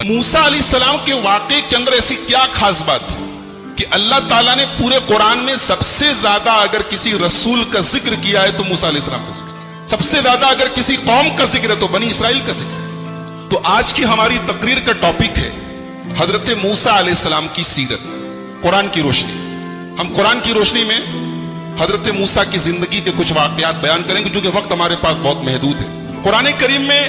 موسیٰ علیہ السلام کے واقعے کے اندر ایسی کیا خاص بات ہے کہ اللہ تعالیٰ نے پورے قرآن میں سب سے زیادہ اگر کسی رسول کا ذکر کیا ہے تو موسیٰ علیہ السلام کا ذکر، سب سے زیادہ اگر کسی قوم کا ذکر ہے تو بنی اسرائیل کا ذکر ہے۔ تو آج کی ہماری تقریر کا ٹاپک ہے حضرت موسیٰ علیہ السلام کی سیرت، قرآن کی روشنی۔ ہم قرآن کی روشنی میں حضرت موسیٰ کی زندگی کے کچھ واقعات بیان کریں گے، چونکہ وقت ہمارے پاس بہت محدود ہے۔ قرآن کریم میں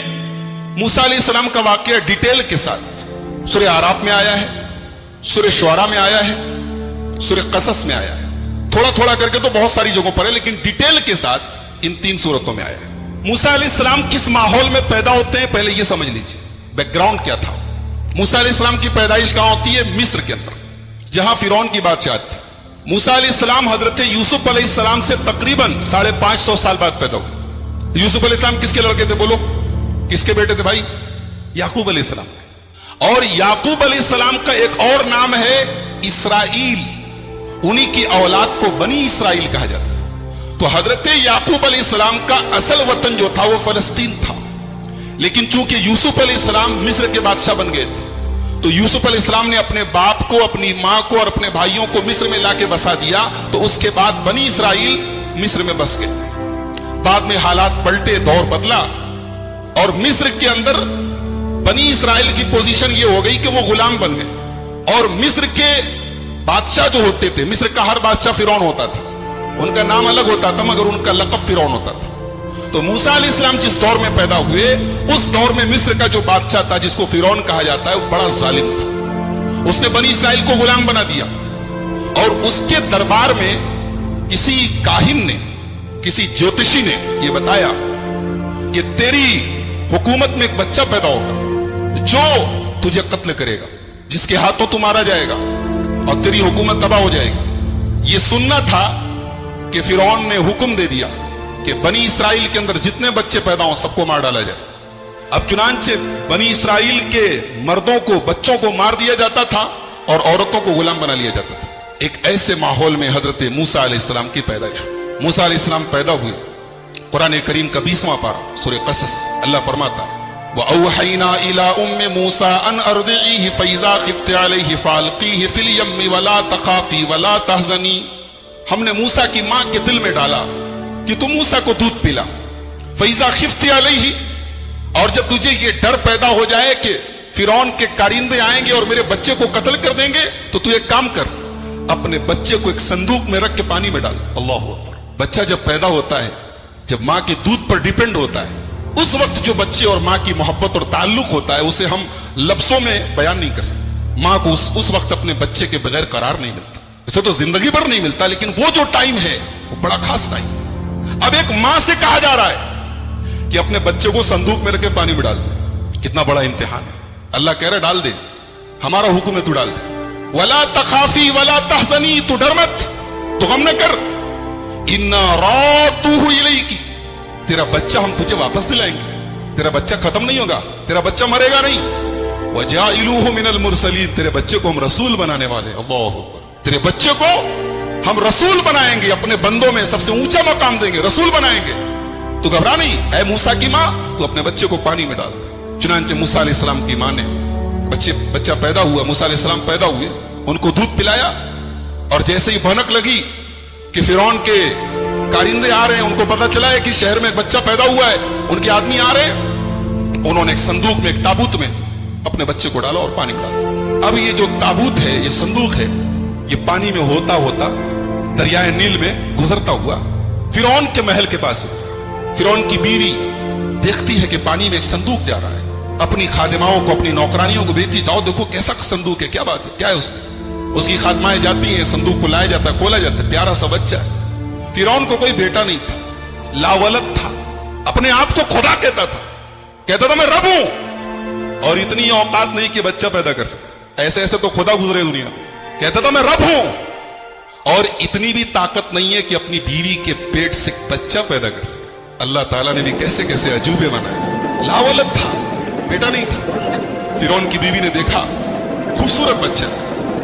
موسیٰ علیہ السلام کا واقعہ ڈیٹیل کے ساتھ سورہ اعراف میں آیا ہے، سورہ شعراء میں آیا ہے، سورہ قصص میں آیا ہے، تھوڑا تھوڑا کر کے تو بہت ساری جگہوں پر ہے، لیکن ڈیٹیل کے ساتھ ان 3 سورتوں میں آیا ہے۔ موسیٰ علیہ السلام کس ماحول میں پیدا ہوتے ہیں پہلے یہ سمجھ لیجیے، بیک گراؤنڈ کیا تھا۔ موسیٰ علیہ السلام کی پیدائش کہاں ہوتی ہے؟ مصر کے اندر، جہاں فرعون کی بادشاہت تھی۔ موسیٰ علیہ السلام حضرت یوسف علیہ السلام سے تقریباً 550 سال بعد پیدا ہوئے۔ یوسف علیہ السلام کس کے لڑکے تھے؟ بولو، کس کے بیٹے تھے بھائی؟ یعقوب علیہ السلام کے۔ اور یعقوب علیہ السلام کا ایک اور نام ہے اسرائیل، انہی کی اولاد کو بنی اسرائیل کہا جاتا ہے۔ تو حضرت یعقوب علیہ السلام کا اصل وطن جو تھا وہ فلسطین تھا، لیکن چونکہ یوسف علیہ السلام مصر کے بادشاہ بن گئے تھے تو یوسف علیہ السلام نے اپنے باپ کو، اپنی ماں کو اور اپنے بھائیوں کو مصر میں لا کے بسا دیا، تو اس کے بعد بنی اسرائیل مصر میں بس گئے۔ بعد میں حالات پلٹے، دور بدلا، اور مصر کے اندر بنی اسرائیل کی پوزیشن یہ ہو گئی کہ وہ غلام بن گئے، اور مصر کے بادشاہ جو ہوتے تھے، مصر کا ہر بادشاہ فرعون ہوتا تھا، ان کا نام الگ ہوتا تھا مگر ان کا لقب فرعون ہوتا تھا۔ تو موسیٰ علیہ السلام جس دور میں پیدا ہوئے، اس دور میں مصر کا جو بادشاہ تھا جس کو فرعون کہا جاتا ہے وہ بڑا ظالم تھا، اس نے بنی اسرائیل کو غلام بنا دیا، اور اس کے دربار میں کسی کاہن نے، کسی جوتشی نے یہ بتایا کہ تیری حکومت میں ایک بچہ پیدا ہوگا جو تجھے قتل کرے گا، جس کے ہاتھوں تو مارا جائے گا اور تیری حکومت تباہ ہو جائے گی۔ یہ سننا تھا کہ فرعون نے حکم دے دیا کہ بنی اسرائیل کے اندر جتنے بچے پیدا ہوں سب کو مار ڈالا جائے۔ اب چنانچہ بنی اسرائیل کے مردوں کو، بچوں کو مار دیا جاتا تھا اور عورتوں کو غلام بنا لیا جاتا تھا۔ ایک ایسے ماحول میں حضرت موسیٰ علیہ السلام کی پیدائش۔ موسیٰ علیہ السلام پیدا ہوئے، قرآن کریم کا 20واں پارہ سورہ قصص، اللہ فرماتا ہے وَأَوْحَيْنَا إِلَىٰ أُمِّ مُوسَىٰ أَنْ أَرْضِعِيهِ فَإِذَا خِفْتِ عَلَيْهِ فَأَلْقِيهِ فِي الْيَمِّ وَلَا تَخَافِي وَلَا تَحْزَنِي۔ ہم نے موسیٰ کی ماں کے دل میں ڈالا کہ تم موسیٰ کو دودھ پلا، فَإِذَا خِفْتِ عَلَيْهِ، اور جب تجھے یہ ڈر پیدا ہو جائے کہ فرعون کے کارندے آئیں گے اور میرے بچے کو قتل کر دیں گے، تو تو ایک کام کر، اپنے بچے کو ایک صندوق میں رکھ کے پانی میں ڈال۔ اللہ اکبر۔ بچہ جب پیدا ہوتا ہے، جب ماں کے دودھ پر ڈیپینڈ ہوتا ہے، اس وقت جو بچے اور ماں کی محبت اور تعلق ہوتا ہے اسے ہم لفظوں میں بیان نہیں کر سکتے۔ ماں کو اس وقت اپنے بچے کے بغیر قرار نہیں ملتا، اسے تو زندگی بھر نہیں ملتا، لیکن وہ جو ٹائم ہے وہ بڑا خاص ٹائم۔ اب ایک ماں سے کہا جا رہا ہے کہ اپنے بچے کو صندوق میں رکھ کے پانی میں ڈال دے، کتنا بڑا امتحان ہے۔ اللہ کہہ رہا ہے ڈال دے، ہمارا حکم ہے تو ڈال دے۔ وَلَا تَخَافِي وَلَا تَحْزَنِي، تو ڈر مت، تو غم نہ کر، إِنَّا رَادُّوهُ إِلَيْكِ، تیرا بچہ ہم تجھے واپس دلائیں گے، تیرا بچہ ختم نہیں ہوگا، تیرا بچہ مرے گا نہیں۔ وَجَاعِلُوهُ مِنَ الْمُرْسَلِينَ، تیرے بچے کو ہم رسول بنانے والے، اللہ اکبر، تیرے بچے کو ہم رسول بنائیں گے، اپنے بندوں میں سب سے اونچا مقام دیں گے، رسول بنائیں گے۔ تو گھبرا نہیں، اے موسیٰ کی ماں، تو اپنے بچے کو پانی میں ڈال دے۔ چنانچہ موسیٰ علیہ السلام کی ماں نے بچہ پیدا ہوا، موسیٰ علیہ السلام پیدا ہوئے، ان کو دودھ پلایا، اور جیسے ہی بھنک لگی کہ فرعون کے کارندے آ رہے ہیں، ان کو پتا چلا ہے کہ شہر میں ایک بچہ پیدا ہوا ہے، ان کے آدمی آ رہے ہیں، انہوں نے ایک صندوق میں، ایک تابوت میں اپنے بچے کو ڈالا اور پانی میں ڈال دیا۔ اب یہ جو تابوت ہے، یہ صندوق ہے، یہ پانی میں ہوتا ہوتا دریائے نیل میں گزرتا ہوا فرعون کے محل کے پاس۔ فرعون کی بیوی دیکھتی ہے کہ پانی میں ایک صندوق جا رہا ہے، اپنی خادماؤں کو، اپنی نوکرانیوں کو بھیجتی، جاؤ دیکھو کیسا صندوق ہے، کیا بات ہے، کیا ہے اس میں۔ اس کی خادمائیں جاتی ہیں، صندوق کو لایا جاتا ہے، کھولا جاتا ہے، پیارا سا بچہ ہے۔ فرعون کو کوئی بیٹا نہیں تھا، لاولد تھا، اپنے آپ کو خدا کہتا تھا میں رب ہوں، اور اتنی اوقات نہیں کہ بچہ پیدا کر سکے، ایسے تو خدا گزرے دنیا میں، کہتا تھا میں رب ہوں، اور اتنی بھی طاقت نہیں ہے کہ اپنی بیوی کے پیٹ سے بچہ پیدا کر سکے۔ اللہ تعالیٰ نے بھی کیسے کیسے عجوبے بنائے۔ لاولد تھا، بیٹا نہیں تھا۔ فرعون کی بیوی نے دیکھا خوبصورت بچہ،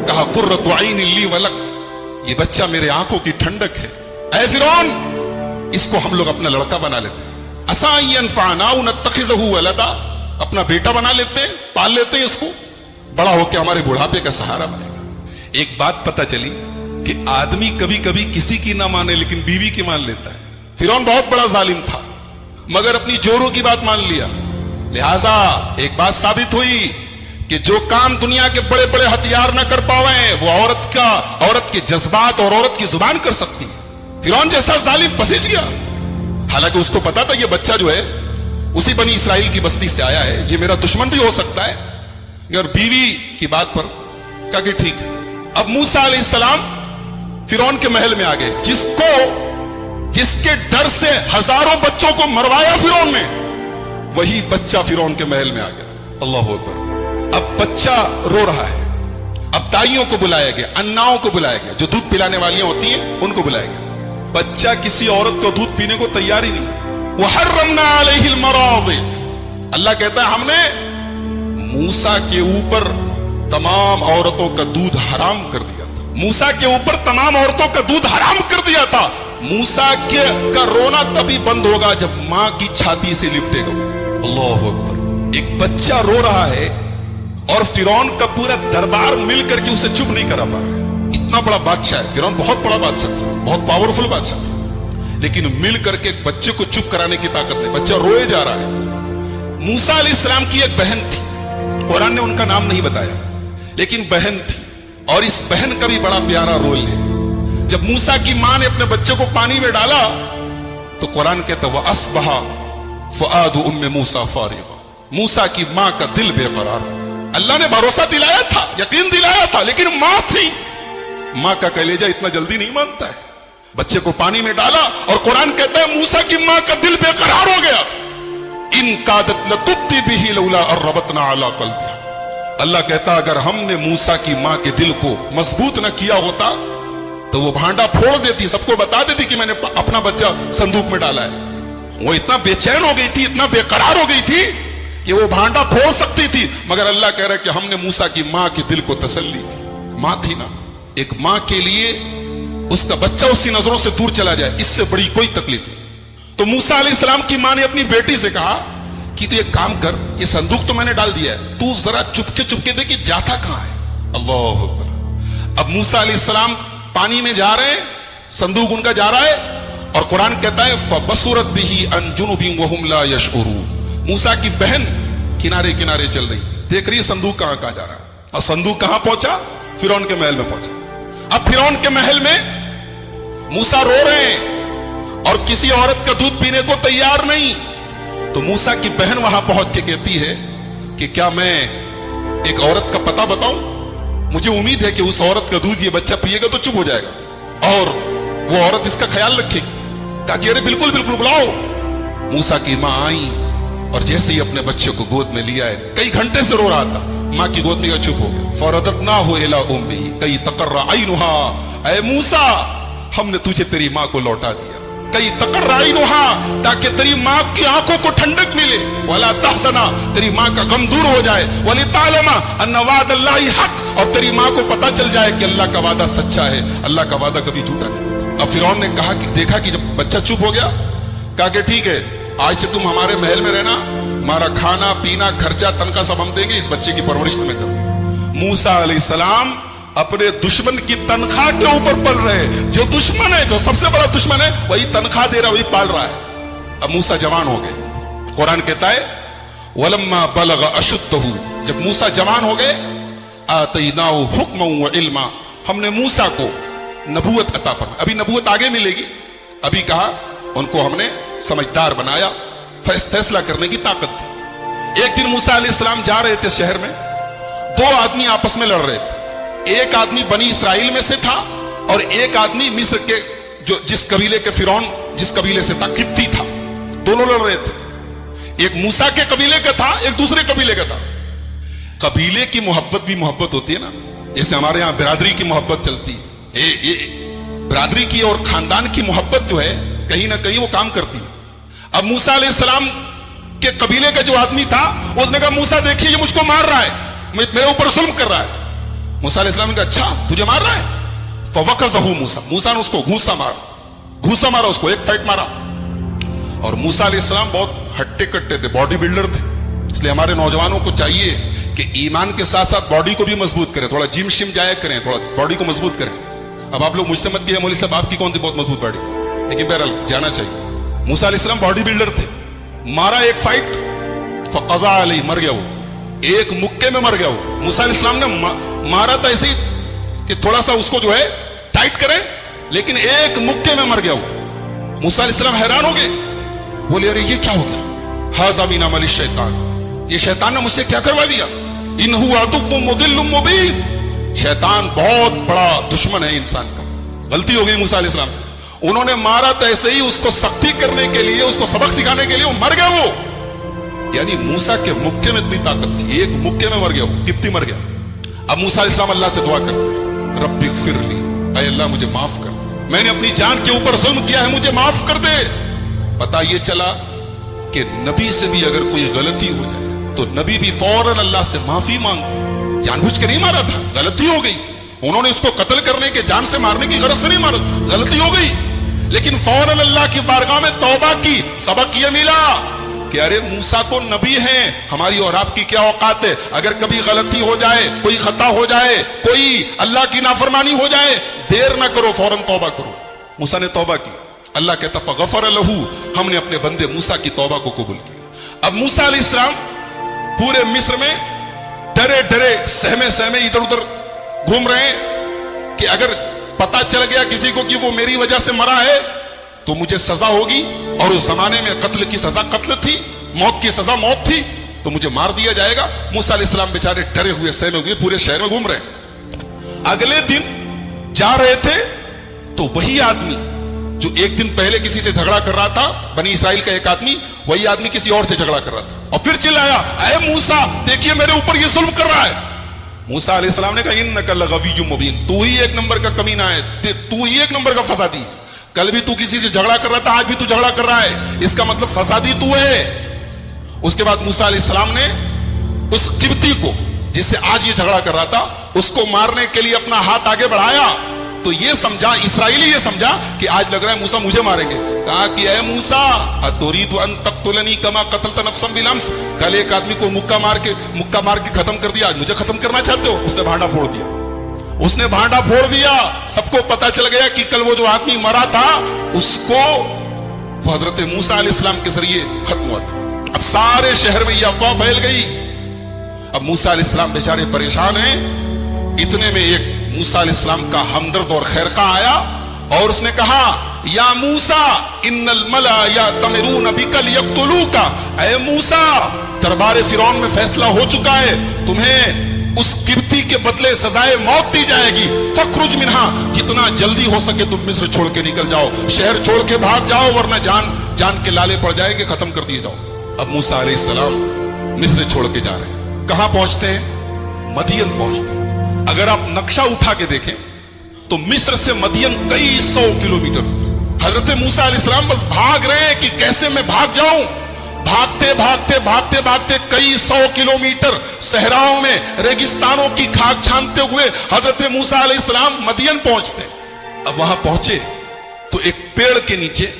کہا قرۃ عین لی ولک، یہ بچہ میرے آنکھوں کی ٹھنڈک ہے، اے فرعون اس کو ہم لوگ اپنا لڑکا بنا لیتے ہیں، عسیٰ ان ینفعنا او نتخذہ ولدا، اپنا بیٹا بنا لیتے ہیں, پال لیتے ہیں اس کو, بڑا ہو کے ہمارے بڑھاپے کا سہارا بنے گا. ایک بات پتہ چلی کہ آدمی کبھی کبھی کسی کی نہ مانے لیکن بیوی کی مان لیتا ہے. فرعون بہت بڑا ظالم تھا مگر اپنی جوروں کی بات مان لیا. لہذا ایک بات ثابت ہوئی کہ جو کام دنیا کے بڑے بڑے ہتھیار نہ کر پاویں وہ عورت کے جذبات اور عورت کی زبان کر سکتی. فرعون جیسا ظالم پسیج گیا, حالانکہ اس کو پتا تھا یہ بچہ جو ہے اسی بنی اسرائیل کی بستی سے آیا ہے, یہ میرا دشمن بھی ہو سکتا ہے. اور بیوی کی بات پر کہا کہ ٹھیک ہے. اب موسیٰ علیہ السلام فرعون کے محل میں آ گئے, جس کے ڈر سے ہزاروں بچوں کو مروایا فرعون نے, وہی بچہ فرعون کے محل میں آ گیا. اللہ اکبر. اب بچہ رو رہا ہے. اب دائیوں کو بلایا گیا, اناؤں کو بلایا گیا, جو دودھ پلانے والیاں ہوتی ہیں ان کو بلایا گیا. بچہ کسی عورت کو دودھ پینے کو تیار ہی نہیں. وحرمنا علیہ المراضع, اللہ کہتا ہے ہم نے موسیٰ کے اوپر تمام عورتوں کا دودھ حرام کر دیا تھا. موسیٰ کے اوپر تمام عورتوں کا دودھ حرام کر دیا تھا. موسیٰ کا رونا تبھی بند ہوگا جب ماں کی چھاتی سے لپٹے گا. اللہ اکبر. ایک بچہ رو رہا ہے اور فرعون کا پورا دربار مل کر کے اسے چپ نہیں کرا پا رہا. اتنا بڑا بادشاہ ہے فرعون, بہت بڑا بادشاہ تھا, بہت پاورفل بادشاہ تھا, لیکن مل کر کے ایک بچے کو چپ کرانے کی طاقت نہیں. بچہ روئے جا رہا ہے. موسیٰ علیہ السلام کی ایک بہن تھی, قرآن نے ان کا نام نہیں بتایا لیکن بہن تھی, اور اس بہن کا بھی بڑا پیارا رول ہے. جب موسیٰ کی ماں نے اپنے بچے کو پانی میں ڈالا تو قرآن کہتا ہے وَأَصْبَحَ فُؤَادُ أُمِّ مُوسَىٰ فَارِغًا, موسیٰ کی ماں کا دل بے قرار ہو. اللہ نے بھروسہ دلایا تھا, یقین دلایا تھا, لیکن ماں تھی, ماں کا کلیجہ اتنا جلدی نہیں مانتا ہے. بچے کو پانی میں ڈالا اور قرآن کہتا ہے موسیٰ کی ماں کا دل بے قرار ہو گیا. ان کادت لتبدی بہ لولا ان ربطنا علی قلبہا, اللہ کہتا اگر ہم نے موسیٰ کی ماں کے دل کو مضبوط نہ کیا ہوتا تو وہ بھانڈا پھوڑ دیتی, سب کو بتا دیتی کہ میں نے اپنا بچہ صندوق میں ڈالا ہے. وہ اتنا بے چین ہو گئی تھی, اتنا بے قرار ہو گئی تھی کہ وہ بھانڈا پھوڑ سکتی تھی, مگر اللہ کہہ رہا ہے کہ ہم نے موسیٰ کی ماں کے دل کو تسلی دی. ماں تھی نا, ایک ماں کے لیے اس کا بچہ اسی نظروں سے دور چلا جائے اس سے بڑی کوئی تکلیف نہیں. تو موسیٰ علیہ السلام کی ماں نے اپنی بیٹی سے کہا کہ تو ایک کام کر, یہ صندوق تو میں نے ڈال دیا ہے, تو ذرا چپکے دے کہ جاتا کہاں ہے. اللہ اکبر. اب موسیٰ علیہ السلام پانی میں جا رہے ہیں, صندوق ان کا جا رہا ہے, اور قرآن کہتا ہے فَبَصُرَتْ بِهِ عَنْ جُنُبٍ وَهُمْ لَا يَشْعُرُونَ, موسیٰ کی بہن کنارے کنارے چل رہی, دیکھ رہی ہے صندوق کہاں جا رہا ہے. اور صندوق کہاں پہنچا؟ فرعون کے محل میں پہنچا. اب فرعون کے محل میں موسیٰ رو رہے ہیں اور کسی عورت کا دودھ پینے کو تیار نہیں. تو موسیٰ کی بہن وہاں پہنچ کے کہتی ہے کہ کیا میں ایک عورت کا پتہ بتاؤں, مجھے امید ہے کہ اس عورت کا دودھ یہ بچہ پیے گا تو چپ ہو جائے گا اور وہ عورت اس کا خیال رکھے گی. کہا کہ ارے بالکل بلاؤ. موسیٰ کی ماں آئی اور جیسے ہی اپنے بچے کو گود میں لیا ہے, کئی گھنٹے سے رو رہا تھا, ماں کی گود میں چپ ہو گیا. فَرَدَدْنَاهُ إِلَىٰ أُمِّهِ كَيْ تَقَرَّ عَيْنُهَا, اے موسیٰ ہم نے تجھے تیری ماں کو لوٹا دیا. کئی تقر عینها, تاکہ تیری ماں کی آنکھوں کو ٹھنڈک ملے. ولا تحزن, تیری ماں کا غم دور ہو جائے. ولتعلم ان وعد اللہ حق, اور تیری ماں کو پتہ چل جائے کہ اللہ کا وعدہ سچا ہے, اللہ کا وعدہ کبھی جھوٹا نہیں ہوتا. اب فرعون نے کہا کہ دیکھا کہ جب بچہ چپ ہو گیا, کہا کہ ٹھیک ہے آج سے تم ہمارے محل میں رہنا, ہمارا کھانا پینا خرچہ تنخواہ سب ہم دیں گے, اس بچے کی پرورش تمہیں کر دیں گے. موسیٰ علیہ السلام اپنے دشمن کی تنخواہ کے اوپر پل رہے, جو دشمن ہے, جو سب سے بڑا دشمن ہے, وہی تنخواہ دے رہا, وہی پال رہا ہے. اب موسیٰ جوان ہو گئے. قرآن کہتا ہے وَلَمَّا بَلَغَ أَشُدَّهُ, جب موسیٰ جوان ہو گئے, آتَيْنَاهُ حُكْمًا وَعِلْمًا, ہم نے موسیٰ کو نبوت عطا فرمائی. ابھی نبوت آگے ملے گی, ابھی کہا ان کو ہم نے سمجھدار بنایا, فیصلہ کرنے کی طاقت دی. ایک دن موسیٰ علیہ السلام جا رہے تھے شہر میں, دو آدمی آپس میں لڑ رہے تھے. ایک آدمی بنی اسرائیل میں سے تھا اور ایک آدمی مصر کے جس قبیلے کے فرعون جس قبیلے سے تھا, قبطی تھا. دونوں لڑ رہے تھے. ایک موسیٰ کے قبیلے کا تھا, ایک دوسرے قبیلے کا تھا. قبیلے کی محبت بھی محبت ہوتی ہے نا, جیسے ہمارے یہاں برادری کی محبت چلتی ہے. برادری کی اور خاندان کی محبت جو ہے کہیں نہ کہیں وہ کام کرتی ہے. اب موسیٰ علیہ السلام کے قبیلے کا جو آدمی تھا اس نے کہا موسیٰ دیکھیے یہ مجھ کو مار رہا ہے, میرے اوپر ظلم کر رہا ہے. موسیٰ علیہ السلام نے کہا اچھا تجھے مار رہا ہے. فوقذہ موسیٰ, موسیٰ نے اس کو گھوسا مارا, اس کو ایک فائٹ مارا. اور موسیٰ علیہ السلام بہت ہٹے کٹے تھے, باڈی بلڈر تھے, اس لیے ہمارے نوجوانوں کو چاہیے کہ ایمان کے ساتھ ساتھ باڈی کو بھی مضبوط کریں, تھوڑا جم شم جایا کریں, تھوڑا باڈی کو مضبوط کریں. اب آپ لوگ مجھ سے مت کہیے مولوی صاحب آپ کی کون سی بہت مضبوط باڈی, لیکن بہرحال جانا چاہیے. موسیٰ علیہ السلام باڈی بلڈر تھے, مارا ایک فائٹ فقضا علیہ, مر گیا وہ, ایک مکے میں مر گیا وہ. موسیٰ علیہ السلام نے مارا تھا ایسے ہی کہ تھوڑا سا اس کو جو ہے ٹائٹ کریں, لیکن ایک مکے میں مر گیا وہ. موسیٰ علیہ السلام حیران ہو گئے, بولے ارے یہ کیا ہو گیا, ھذا من عمل الشیطان, یہ شیطان نے مجھ سے کیا کروا دیا. انہ عدو مضل مبین, شیطان بہت بڑا دشمن ہے انسان کا. غلطی ہو گئی موسیٰ علیہ السلام سے, انہوں نے مارا تو ایسے ہی اس کو سختی کرنے کے لیے, اس کو سبق سکھانے کے لیے, وہ مر گیا وہ. یعنی موسیٰ کے مکے میں اتنی طاقت تھی, ایک مکے میں مر گیا وہ, قبطی مر گیا. اب موسیٰ علیہ السلام اللہ سے دعا کرتے, رب اغفر لی, اے اللہ مجھے معاف کر دے, میں نے اپنی جان کے اوپر ظلم کیا ہے, مجھے معاف کر دے. پتہ یہ چلا کہ نبی سے بھی اگر کوئی غلطی ہو جائے تو نبی بھی فوراً اللہ سے معافی مانگتے. جان بوجھ کے نہیں مارا تھا, غلطی ہو گئی, انہوں نے اس کو قتل کرنے کے, جان سے مارنے کی غرض سے نہیں مارا, غلطی ہو گئی, لیکن فوراً اللہ کی بارگاہ میں توبہ کی. سبق یہ ملا کہ ارے موسیٰ تو نبی ہیں, ہماری اور آپ کی کیا اوقات ہے. اگر کبھی غلطی ہو جائے, کوئی خطا ہو جائے, کوئی اللہ کی نافرمانی ہو جائے, دیر نہ کرو, فوراً توبہ کرو. موسیٰ نے توبہ کی, اللہ کہتا فغفر لہ, ہم نے اپنے بندے موسیٰ کی توبہ کو قبول کیا. اب موسیٰ علیہ السلام پورے مصر میں ڈرے ڈرے سہمے سہمے ادھر ادھر گھوم رہے ہیں کہ اگر پتہ چل گیا کسی کو کہ وہ میری وجہ سے مرا ہے تو مجھے سزا ہوگی, اور اس زمانے میں قتل کی سزا قتل تھی, موت کی سزا موت تھی, تو مجھے مار دیا جائے گا. موسیٰ علیہ السلام بیچارے ڈرے ہوئے سہمے ہوئے پورے شہر میں گھوم رہے ہیں. اگلے دن جا رہے تھے تو وہی آدمی جو ایک دن پہلے کسی سے جھگڑا کر رہا تھا, بنی اسرائیل کا ایک آدمی, وہی آدمی کسی اور سے جھگڑا کر رہا تھا, اور پھر چلایا اے موسیٰ دیکھیے میرے اوپر یہ ظلم کر رہا ہے. موسیٰ علیہ السلام نے کہا انک لغوی مبین, تو ہی ایک نمبر کا کمینہ ہے, تو ہی ایک نمبر کا فسادی. کل بھی تو کسی سے جھگڑا کر رہا تھا, آج بھی تو جھگڑا کر رہا ہے, اس کا مطلب فسادی تو ہے. اس کے بعد موسیٰ علیہ السلام نے اس قبطی کو جس سے آج یہ جھگڑا کر رہا تھا, اس کو مارنے کے لیے اپنا ہاتھ آگے بڑھایا تو یہ سمجھا, اسرائیلی یہ سمجھا کہ آج لگ رہا ہے موسیٰ مجھے ماریں گے. کہا کہ اے موسیٰ اتريد ان تقتلنی کما قتلت نفسا بالامس, کل ایک آدمی کو مکہ مار کے ختم کر دیا, آج مجھے ختم کرنا چاہتے ہو. اس نے بھانڈا پھوڑ دیا, اس نے بھانڈا پھوڑ دیا. سب کو پتا چل گیا کہ کل وہ جو آدمی مرا تھا اس کو حضرت موسیٰ علیہ السلام کے ذریعے ختم ہوا تھا. اب سارے شہر میں یہ افواہ پھیل گئی. اب موسیٰ علیہ السلام بیچارے پریشان ہیں. اتنے میں ایک موسیٰ علیہ السلام کا ہمدرد اور خیرخواہ آیا اور اس نے کہا یا موسیٰ ان الملا یأتمرون بک لیقتلوک, اے موسیٰ دربار فرعون میں فیصلہ ہو چکا ہے, تمہیں اس قبطی کے بدلے سزائے موت دی جائے گی. فخرج منہا, جتنا جلدی ہو سکے تم مصر چھوڑ کے نکل جاؤ, شہر چھوڑ کے بھاگ جاؤ, ورنہ جان کے لالے پڑ جائے گے, ختم کر دیے جاؤ. اب موسیٰ علیہ السلام مصر چھوڑ کے جا رہے ہیں. کہاں پہنچتے ہیں؟ مدین پہنچتے ہیں. اگر آپ نقشہ اٹھا کے دیکھیں تو مصر سے مدین کئی 100 کلومیٹر. حضرت موسیٰ علیہ السلام بس بھاگ رہے ہیں کہ کیسے میں بھاگ جاؤں. بھاگتے بھاگتے بھاگتے بھاگتے کئی 100 کلومیٹر صحراؤں میں ریگستانوں کی کھاک چھانتے ہوئے حضرت موسیٰ علیہ السلام مدین پہنچتے. اب وہاں پہنچے تو ایک پیڑ کے نیچے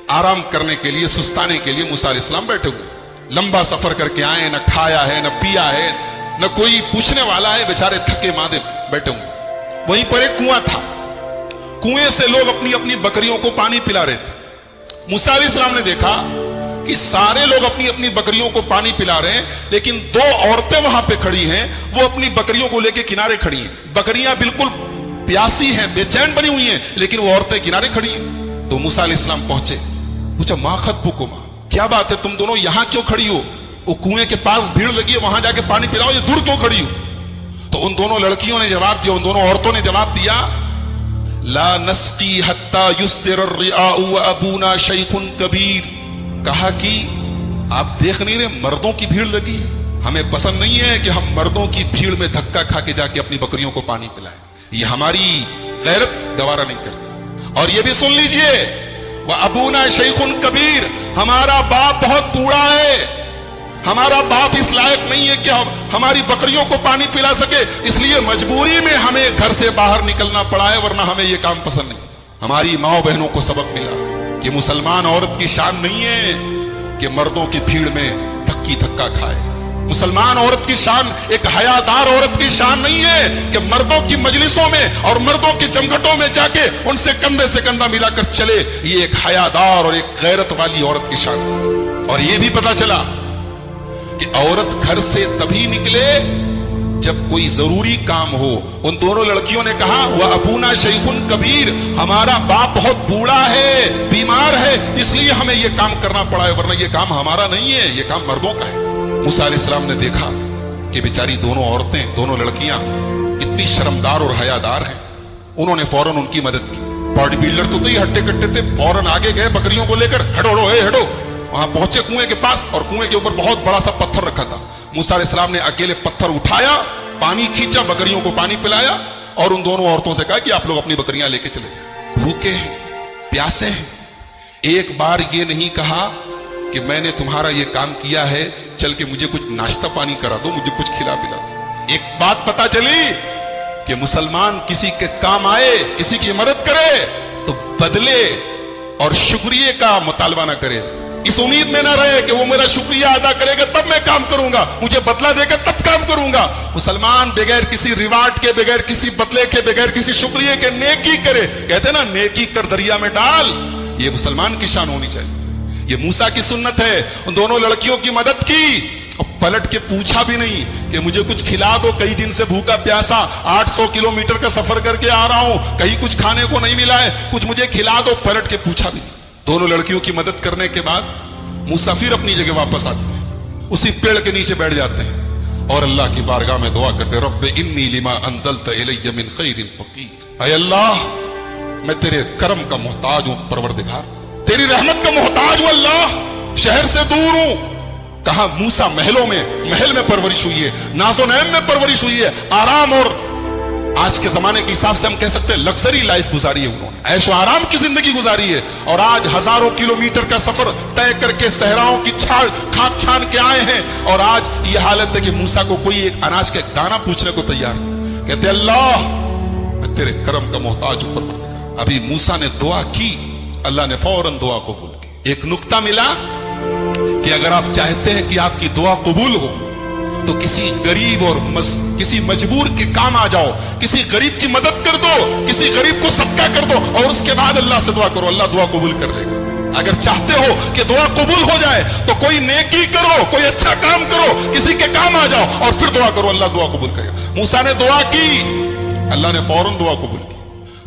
آرام کرنے کے لیے, سستانے کے لیے موسیٰ علیہ السلام بیٹھے ہوئے. لمبا سفر کر کے آئے, نہ کھایا ہے نہ پیا ہے, نہ کوئی پوچھنے والا ہے, بیچارے تھکے ماندے بیٹھے ہوئے. وہیں پر ایک کنواں تھا, کنویں سے لوگ اپنی اپنی بکریوں کو پانی پلا رہے تھے. موسیٰ علیہ السلام نے دیکھا کہ سارے لوگ اپنی اپنی بکریوں کو پانی پلا رہے ہیں, لیکن 2 عورتیں وہاں پہ کھڑی ہیں, وہ اپنی بکریوں کو لے کے کنارے کھڑی ہیں. بکریاں بالکل پیاسی ہیں, بے چین بنی ہوئی ہیں, لیکن وہ عورتیں کنارے کھڑی ہیں. تو موسیٰ علیہ السلام پہنچے, پوچھا ما خطبکما, کیا بات ہے تم دونوں یہاں کیوں کھڑی ہو؟ وہ کنویں کے پاس بھیڑ لگی ہے, وہاں جا کے پانی پلاؤ, یہ دور کیوں کھڑی ہو؟ تو ان دونوں لڑکیوں نے جواب دیا, ان دونوں عورتوں نے جواب دیا لا نسقی حتی یصدر الرعاء وابونا شیخ کبیر. کہا کہ آپ دیکھ نہیں رہے مردوں کی بھیڑ لگی ہے, ہمیں پسند نہیں ہے کہ ہم مردوں کی بھیڑ میں دھکا کھا کے جا کے اپنی بکریوں کو پانی پلائیں, یہ ہماری غیرت گوارا نہیں کرتی. اور یہ بھی سن لیجئے وابونا شیخ کبیر, ہمارا باپ بہت بوڑھا ہے, ہمارا باپ اس لائق نہیں ہے کہ ہماری بکریوں کو پانی پلا سکے, اس لیے مجبوری میں ہمیں گھر سے باہر نکلنا پڑا ہے, ورنہ ہمیں یہ کام پسند نہیں. ہماری ماں بہنوں کو سبق ملا کہ مسلمان عورت کی شان نہیں ہے کہ مردوں کی بھیڑ میں دھکی دھکا کھائے. مسلمان عورت کی شان ایک حیادار عورت کی شان نہیں ہے کہ مردوں کی مجلسوں میں اور مردوں کے جمگھٹوں میں جا کے ان سے کندھے سے کندھا ملا کر چلے. یہ ایک حیادار اور ایک غیرت والی عورت کی شان. اور یہ بھی پتا چلا کہ عورت گھر سے تبھی نکلے جب کوئی ضروری کام ہو. ان دونوں لڑکیوں نے کہا وَأَبُونَا شَيْخٌ کبیر, ہمارا باپ بہت بوڑھا ہے, بیمار ہے, اس لیے ہمیں یہ کام کرنا پڑا ہے, ورنہ یہ کام ہمارا نہیں ہے, یہ کام مردوں کا ہے. موسیٰ علیہ السلام نے دیکھا کہ بیچاری دونوں عورتیں, دونوں لڑکیاں کتنی شرمدار اور حیادار ہیں. انہوں نے فوراً ان کی مدد کی. باڈی بلڈر تو یہ ہٹے کٹے تھے, فوراً آگے گئے بکریوں کو لے کر, ہٹو ہٹو. وہاں پہنچے کنویں کے پاس اور کنویں کے اوپر بہت بڑا سا پتھر رکھا تھا. موسیٰ علیہ السلام نے اکیلے پتھر اٹھایا, پانی کھینچا, بکریوں کو پانی پلایا اور ان دونوں عورتوں سے کہا کہ آپ لوگ اپنی بکریاں لے کے چلے جائیں. بھوکے ہیں, پیاسے ہیں. ایک بار یہ نہیں کہا کہ میں نے تمہارا یہ کام کیا ہے, چل کے مجھے کچھ ناشتہ پانی کرا دو, مجھے کچھ کھلا پلا دو. ایک بات پتا چلی کہ مسلمان کسی کے کام آئے, کسی کی مدد کرے تو بدلے اور شکریہ کا مطالبہ نہ کرے. اس امید میں نہ رہے کہ وہ میرا شکریہ ادا کرے گا تب میں کام کروں گا, مجھے بدلہ دے گا تب کام کروں گا. مسلمان بغیر کسی ریوارڈ کے, بغیر کسی بدلے کے, بغیر کسی شکریہ کے نیکی کرے. کہتے نا نیکی کر دریا میں ڈال, یہ مسلمان کی شان ہونی چاہیے. یہ موسیٰ کی سنت ہے. ان دونوں لڑکیوں کی مدد کی اور پلٹ کے پوچھا بھی نہیں کہ مجھے کچھ کھلا دو, کئی دن سے بھوکا پیاسا 800 کلومیٹر کا سفر کر کے آ رہا ہوں, کہیں کچھ کھانے کو نہیں ملا ہے, کچھ مجھے کھلا دو. پلٹ کے پوچھا بھی نہیں. دونوں لڑکیوں کی مدد کرنے کے بعد موسیٰ پھر اپنی جگہ واپس آتے ہیں, اسی پیڑ کے نیچے بیٹھ جاتے ہیں اور اللہ کی بارگاہ میں دعا کرتے, رب انی لما انزلت الی من خیر فقیر. اے اللہ, میں تیرے کرم کا محتاج ہوں پروردگار, تیری رحمت کا محتاج ہوں اللہ, شہر سے دور ہوں. کہاں موسیٰ محلوں میں, محل میں پرورش ہوئی ہے, ناز و نعیم میں پرورش ہوئی ہے, آرام اور آج کے زمانے کے حساب سے ہم کہہ سکتے ہیں لگژری لائف گزاری ہے. انہوں نے عیش و آرام کی زندگی گزاری ہے اور آج ہزاروں کلومیٹر کا سفر طے کر کے صحراؤں کی کھانک چھان کے آئے ہیں. اور آج یہ حالت ہے کہ موسیٰ کو کوئی ایک اناج کا ایک دانہ پوچھنے کو تیار نہیں. کہتے اللہ, میں تیرے کرم کا محتاج ہوں پروردگار. ابھی موسیٰ نے دعا کی, اللہ نے فوراً دعا قبول کی. ایک نقطہ ملا کہ اگر آپ چاہتے ہیں کہ آپ کی دعا قبول ہو تو کسی غریب اور کسی مجبور کے کام آ جاؤ, کسی غریب کی مدد کر دو, کسی غریب کو صدقہ کر دو اور اس کے بعد اللہ سے دعا کرو, اللہ دعا قبول کر لے گا. اگر چاہتے ہو کہ دعا قبول ہو جائے تو کوئی نیکی کرو, کوئی اچھا کام کرو, کسی کے کام آ جاؤ اور پھر دعا کرو, اللہ دعا قبول کرے گا. موسیٰ نے دعا کی, اللہ نے فوراً دعا قبول کی.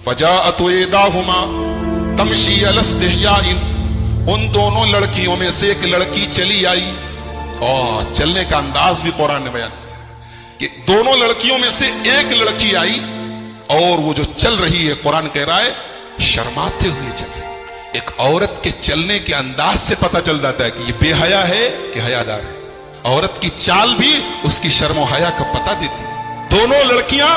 فجاءت احداهما تمشی علی استحیاء, ان دونوں لڑکیوں میں سے ایک لڑکی چلی آئی. اور چلنے کا انداز بھی قرآن نے بیان کہ دونوں لڑکیوں میں سے ایک لڑکی آئی اور وہ جو چل رہی ہے, قرآن کہہ رہا ہے شرماتے ہوئے چل رہی. ایک عورت کے چلنے کے انداز سے پتہ چل جاتا ہے کہ یہ بے حیا ہے کہ حیادار ہے. عورت کی چال بھی اس کی شرم و حیا کا پتہ دیتی ہے. دونوں لڑکیاں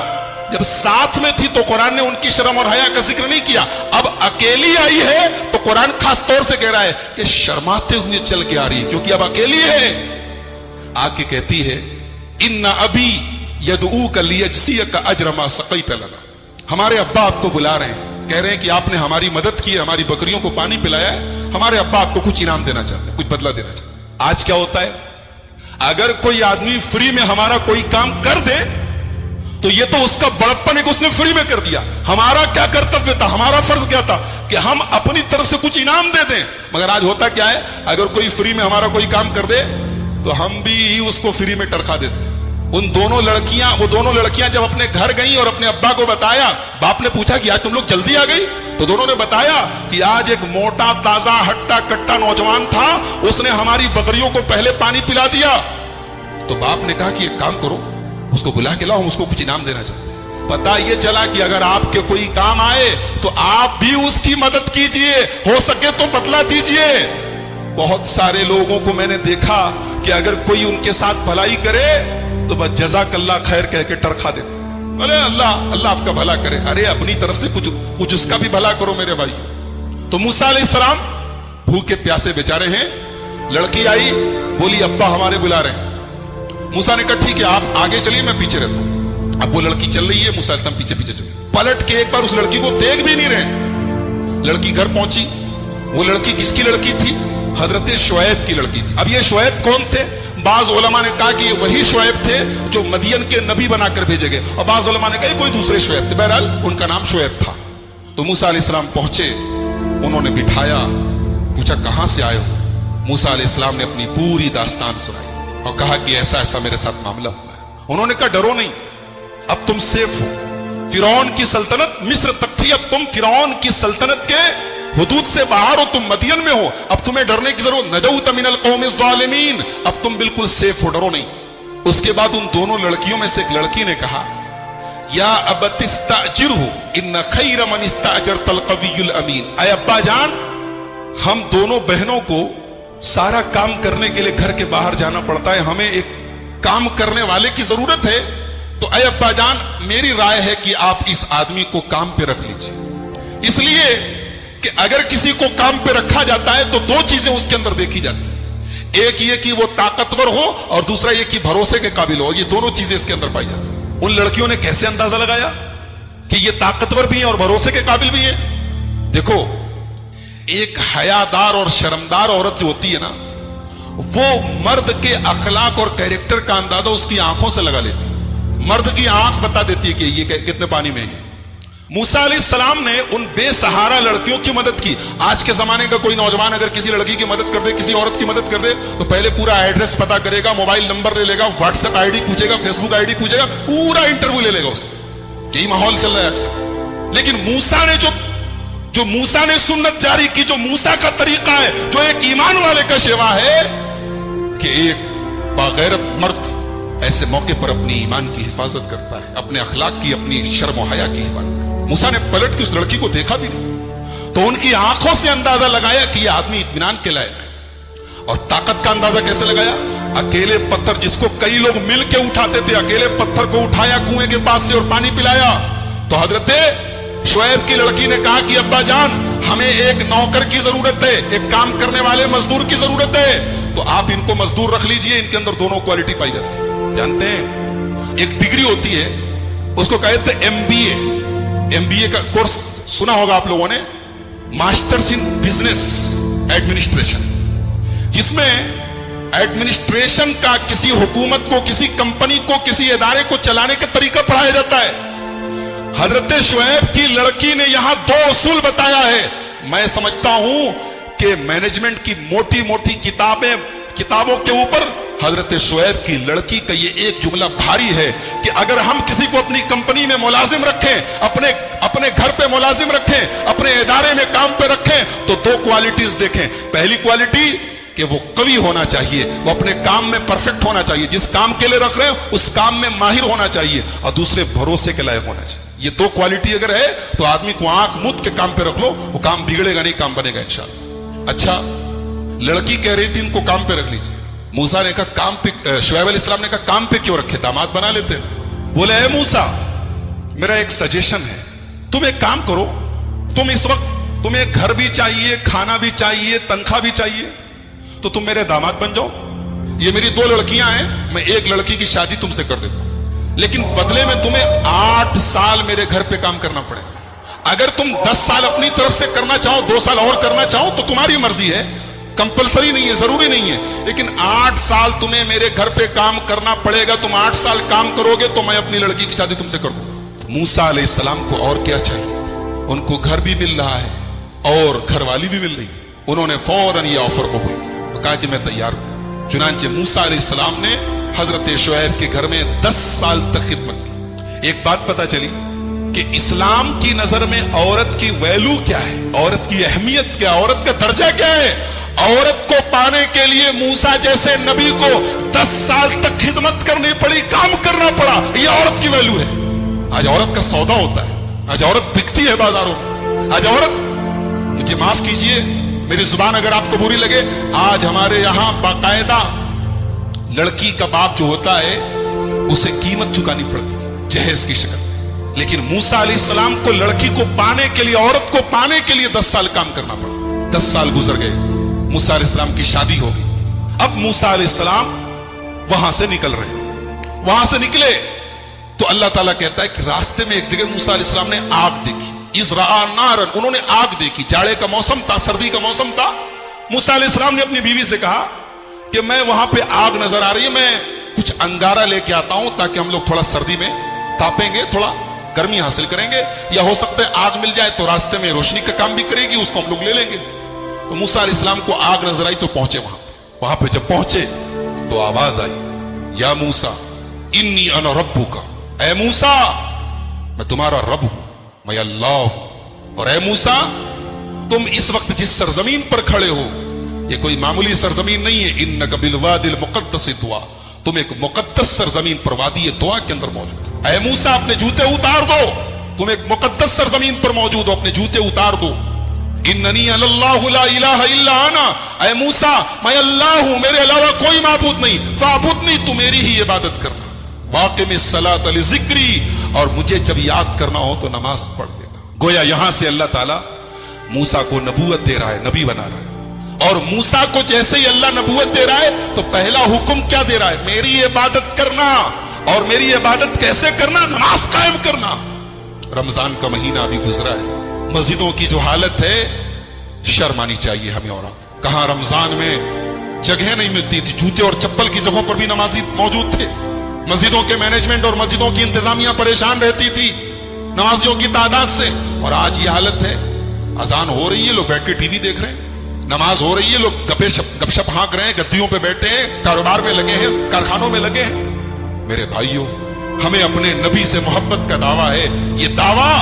جب ساتھ میں تھی تو قرآن نے ان کی شرم اور حیا کا ذکر نہیں کیا. اب اکیلی آئی ہے تو قرآن خاص طور سے کہہ رہا ہے کہ شرماتے ہوئے چل کے آ رہی ہے, کیونکہ اب اکیلی ہے. آ کے کہتی ہے ان ابی یدعوک لیجزیک اجر ما سقیت لنا, ہمارے ابا آپ کو بلا رہے ہیں, کہہ رہے ہیں کہ آپ نے ہماری مدد کی ہے, ہماری بکریوں کو پانی پلایا ہے, ہمارے ابا آپ کو کچھ انعام دینا چاہتے ہیں, کچھ بدلہ دینا چاہتے ہیں. آج کیا ہوتا ہے, اگر کوئی آدمی فری میں ہمارا کوئی کام کر دے تو یہ تو اس کا بڑپن ہے کہ اس نے فری میں کر دیا. ہمارا کیا کرتویہ تھا, ہمارا فرض کیا تھا کہ ہم اپنی طرف سے کچھ انعام دے دیں. مگر آج ہوتا کیا ہے, اگر کوئی فری میں ہمارا کوئی کام کر دے تو ہم بھی اس کو فری میں ٹرکھا دیتے. وہ دونوں لڑکیاں جب اپنے گھر گئیں اور اپنے ابا کو بتایا, باپ نے پوچھا کہ آج تم لوگ جلدی آ گئی, تو دونوں نے بتایا کہ آج ایک موٹا تازہ ہٹا کٹا نوجوان تھا, اس نے ہماری بکریوں کو پہلے پانی پلا دیا. تو باپ نے کہا کہ ایک کام کرو, اس کو بلا کے لاؤ, ہم اس کو کچھ انعام دینا چاہتے ہیں. پتا یہ چلا کہ اگر آپ کے کوئی کام آئے تو آپ بھی اس کی مدد کیجئے, ہو سکے تو بدلہ دیجئے. بہت سارے لوگوں کو میں نے دیکھا کہ اگر کوئی ان کے ساتھ بھلائی کرے تو بس جزاک اللہ خیر کہہ کے ٹرکھا دیتے. ارے اللہ آپ کا بھلا کرے, ارے اپنی طرف سے کچھ اس کا بھی بھلا کرو میرے بھائی. تو موسیٰ علیہ السلام بھوکے پیاسے بیچارے ہیں. لڑکی آئی, بولی ابا ہمارے بلا رہے ہیں. موسیٰ نے کہا ٹھیک ہے آپ آگے چلیے, میں پیچھے رہتا ہوں. اب وہ لڑکی چل رہی ہے, موسیٰ علیہ السلام پیچھے پیچھے چلے. پلٹ کے ایک بار اس لڑکی کو دیکھ بھی نہیں رہے. لڑکی گھر پہنچی. وہ لڑکی کس کی لڑکی تھی, حضرت شعیب کی لڑکی تھی. اب یہ شعیب کون تھے, بعض علماء نے کہا کہ یہ وہی شعیب تھے جو مدین کے نبی بنا کر بھیجے گئے، اور بعض علماء نے کہا یہ کوئی دوسرے شعیب تھے، بہرحال ان کا نام شعیب تھا۔ تو موسیٰ علیہ السلام پہنچے، انہوں نے بٹھایا، پوچھا کہاں سے آئے ہو؟ موسیٰ علیہ السلام نے اپنی پوری داستان سنائی اور کہا کہ ایسا ایسا میرے ساتھ معاملہ ہوا ہے۔ انہوں نے کہا ڈرو نہیں، اب تم سیف ہو، فرعون کی سلطنت مصر تک تھی، اب تم فرعون کی سلطنت کے حدود سے باہر ہو، تم مدین میں ہو، اب تمہیں ڈرنے کی ضرورت، نجوت من القوم الظالمین، اب تم بالکل سیف ہو، ڈرو نہیں۔ اس کے بعد ان دونوں لڑکیوں میں سے ایک لڑکی نے کہا یا ابت استاجرہ ان خیر من استاجرت القوی الامین، اے ابا جان ہم دونوں بہنوں کو سارا کام کرنے کے لیے گھر کے باہر جانا پڑتا ہے، ہمیں ایک کام کرنے والے کی ضرورت ہے، تو اے ابا جان میری رائے ہے کہ آپ اس آدمی کو کام پہ رکھ لیجئے، اس لیے کہ اگر کسی کو کام پہ رکھا جاتا ہے تو دو چیزیں اس کے اندر دیکھی جاتی ہیں، ایک یہ کہ وہ طاقتور ہو اور دوسرا یہ کہ بھروسے کے قابل ہو، یہ دونوں چیزیں اس کے اندر پائی جاتی ہیں۔ ان لڑکیوں نے کیسے اندازہ لگایا کہ یہ طاقتور بھی ہیں اور بھروسے کے قابل بھی ہیں؟ دیکھو ایک حیادار اور شرمدار عورت جو ہوتی ہے نا، وہ مرد کے اخلاق اور کیریکٹر کا اندازہ اس کی آنکھوں سے لگا لیتی ہے، مرد کی آنکھ بتا دیتی ہے کہ یہ کتنے پانی میں ہے۔ موسیٰ علیہ السلام نے ان بے سہارا لڑکیوں کی مدد کی۔ آج کے زمانے کا کوئی نوجوان اگر کسی لڑکی کی مدد کر دے، کسی عورت کی مدد کر دے، تو پہلے پورا ایڈریس پتا کرے گا، موبائل نمبر لے لے گا، واٹس ایپ آئی ڈی پوچھے گا، فیس بک آئی ڈی پوچھے گا، پورا انٹرویو لے لے گا اس سے۔ یہی ماحول چل رہا ہے آج کل۔ لیکن موسیٰ نے جو موسیٰ نے سنت جاری کی، جو موسیٰ کا طریقہ ہے، جو ایک ایمان والے کا شیوا ہے، کہ ایک باغیرت مرد ایسے موقع پر اپنی ایمان کی حفاظت کرتا ہے، اپنے اخلاق کی، اپنی شرم و حیا کی حفاظت کرتا ہے۔ موسیٰ نے پلٹ کے اس لڑکی کو دیکھا بھی نہیں، تو ان کی آنکھوں سے اندازہ لگایا کہ یہ آدمی اطمینان کے لائق ہے۔ اور طاقت کا اندازہ کیسے لگایا؟ اکیلے پتھر جس کو کئی لوگ مل کے اٹھاتے تھے، اکیلے پتھر کو اٹھایا کنویں کے پاس سے اور پانی پلایا۔ تو حضرت شعیب کی لڑکی نے کہا کہ ابا جان ہمیں ایک نوکر کی ضرورت ہے، ایک کام کرنے والے مزدور کی ضرورت ہے، تو آپ ان کو مزدور رکھ لیجئے، ان کے اندر دونوں کوالٹی پائی جاتی ہے۔ جانتے ہیں ایک ڈگری ہوتی ہے، اس کو کہتے ہیں ایم بی اے کا کورس سنا ہوگا آپ لوگوں نے، ماسٹرز ان بزنس ایڈمنسٹریشن، جس میں ایڈمنسٹریشن کا کسی حکومت کو، کسی کمپنی کو، کسی ادارے کو چلانے کا طریقہ پڑھایا جاتا ہے۔ حضرت شعیب کی لڑکی نے یہاں دو اصول بتایا ہے۔ میں سمجھتا ہوں کہ مینجمنٹ کی موٹی موٹی کتابوں کے اوپر حضرت شعیب کی لڑکی کا یہ ایک جملہ بھاری ہے کہ اگر ہم کسی کو اپنی کمپنی میں ملازم رکھیں، اپنے گھر پہ ملازم رکھیں، اپنے ادارے میں کام پہ رکھیں، تو دو کوالٹیز دیکھیں۔ پہلی کوالٹی کہ وہ قوی ہونا چاہیے، وہ اپنے کام میں پرفیکٹ ہونا چاہیے، جس کام کے لیے رکھ رہے ہیں اس کام میں ماہر ہونا چاہیے، اور دوسرے بھروسے کے لائق ہونا چاہیے۔ یہ دو کوالٹی اگر ہے تو آدمی کو آنکھ مت کے کام پہ رکھ لو، وہ کام بگڑے گا نہیں، کام بنے گا انشاءاللہ۔ اچھا لڑکی کہہ رہی تھی ان کو کام پہ رکھ لیجیے، موسیٰ نے کہا کام پہ، شعیب علیہ السلام نے کہا کام پہ کیوں رکھے، داماد بنا لیتے۔ بولے اے موسیٰ میرا ایک سجیشن ہے، تم ایک کام کرو، تم اس وقت تمہیں گھر بھی چاہیے، کھانا بھی چاہیے، تنخواہ بھی چاہیے، تو تم میرے داماد بن جاؤ۔ یہ میری دو لڑکیاں ہیں، میں ایک لڑکی کی شادی تم سے کر دیتا ہوں، لیکن بدلے میں تمہیں 8 سال میرے گھر پہ کام کرنا پڑے گا۔ اگر تم 10 سال اپنی طرف سے کرنا چاہو، 2 سال اور کرنا چاہو تو تمہاری مرضی ہے، کمپلسری نہیں ہے، ضروری نہیں ہے، لیکن 8 سال تمہیں میرے گھر پہ کام کرنا پڑے گا۔ تم 8 سال کام کرو گے تو میں اپنی لڑکی کی شادی تم سے کر دوں گا۔ موسیٰ علیہ السلام کو اور کیا چاہیے، ان کو گھر بھی مل رہا ہے اور گھر والی بھی مل رہی ہے، انہوں نے فوراً یہ آفر قبول کیا، کہا کہ میں تیار ہوں۔ چنانچہ موسیٰ علیہ السلام نے حضرت شعیب کے گھر میں 10 سال تک خدمت کی۔ ایک بات پتا چلی کہ اسلام کی نظر میں عورت کی ویلو کیا ہے، عورت کی اہمیت کیا، عورت کا درجہ کیا ہے۔ عورت کو پانے کے لیے موسیٰ جیسے نبی کو 10 سال تک خدمت کرنی پڑی، کام کرنا پڑا، یہ عورت کی ویلو ہے۔ آج عورت کا سودا ہوتا ہے، آج عورت بکتی ہے بازاروں میں، آج عورت، مجھے معاف کیجئے میری زبان اگر آپ کو بری لگے، آج ہمارے یہاں باقاعدہ لڑکی کا باپ جو ہوتا ہے اسے قیمت چکانی پڑتی ہے جہیز کی شکل میں، لیکن موسیٰ علیہ السلام کو لڑکی کو پانے کے لیے، عورت کو پانے کے لیے 10 سال کام کرنا پڑا۔ 10 سال گزر گئے، موسیٰ علیہ السلام کی شادی ہو گئی۔ اب موسیٰ علیہ السلام وہاں سے نکل رہے ہیں، وہاں سے نکلے تو اللہ تعالیٰ کہتا ہے کہ راستے میں ایک جگہ موسیٰ علیہ السلام نے آگ دیکھی، اذ رأى نارا، انہوں نے آگ دیکھی، جاڑے کا موسم تھا، سردی کا موسم تھا۔ موسیٰ علیہ السلام نے اپنی بیوی سے کہا کہ میں وہاں پہ آگ نظر آ رہی ہے, میں کچھ انگارہ لے کے آتا ہوں تاکہ ہم لوگ تھوڑا سردی میں تاپیں گے, تھوڑا گرمی حاصل کریں گے, یا ہو سکتا ہے آگ مل جائے تو راستے میں روشنی کا کام بھی کرے گی, اس کو ہم لوگ لے لیں گے. تو موسیٰ علیہ السلام کو آگ نظر آئی تو پہنچے وہاں پہ جب پہنچے تو آواز آئی, یا موسیٰ انی انا ربک, اے موسیٰ میں تمہارا رب ہوں, میں اللہ ہوں. اور اے موسیٰ تم اس وقت جس سرزمین پر کھڑے ہو یہ کوئی معمولی سرزمین نہیں ہے, انک بالوادی المقدس طویٰ, تم ایک مقدس سرزمین پر وادی طویٰ کے اندر موجود ہو. اے موسیٰ اپنے جوتے اتار دو, تم ایک مقدس سرزمین پر موجود ہو, اپنے جوتے اتار دو. اننی اللہ لا الہ الا انا, اے موسیٰ میں اللہ ہوں, میرے علاوہ کوئی معبود نہیں, فاعبدنی, تو میری ہی عبادت کرنا. واقم الصلاۃ لذکری, اور مجھے جب یاد کرنا ہو تو نماز پڑھ دینا. گویا یہاں سے اللہ تعالیٰ موسیٰ کو نبوت دے رہا ہے, نبی بنا رہا ہے. اور موسیٰ کو جیسے ہی اللہ نبوت دے رہا ہے تو پہلا حکم کیا دے رہا ہے, میری عبادت کرنا. اور میری عبادت کیسے کرنا, نماز قائم کرنا. رمضان کا مہینہ ابھی گزرا ہے, مسجدوں کی جو حالت ہے شرم آنی چاہیے ہمیں. اور کہاں رمضان میں جگہ نہیں ملتی تھی, جوتے اور چپل کی جگہوں پر بھی نمازی موجود تھے. مسجدوں کے مینجمنٹ اور مسجدوں کی انتظامیہ پریشان رہتی تھی نمازیوں کی تعداد سے. اور آج یہ حالت ہے, اذان ہو رہی ہے, لوگ بیٹھ کے ٹی وی دیکھ رہے ہیں, نماز ہو رہی ہے, لوگ گپ شپ ہانک رہے ہیں, گدیوں پہ بیٹھے ہیں, کاروبار میں لگے ہیں, کارخانوں میں لگے ہیں. میرے بھائیوں, ہمیں اپنے نبی سے محبت کا دعویٰ ہے, یہ دعویٰ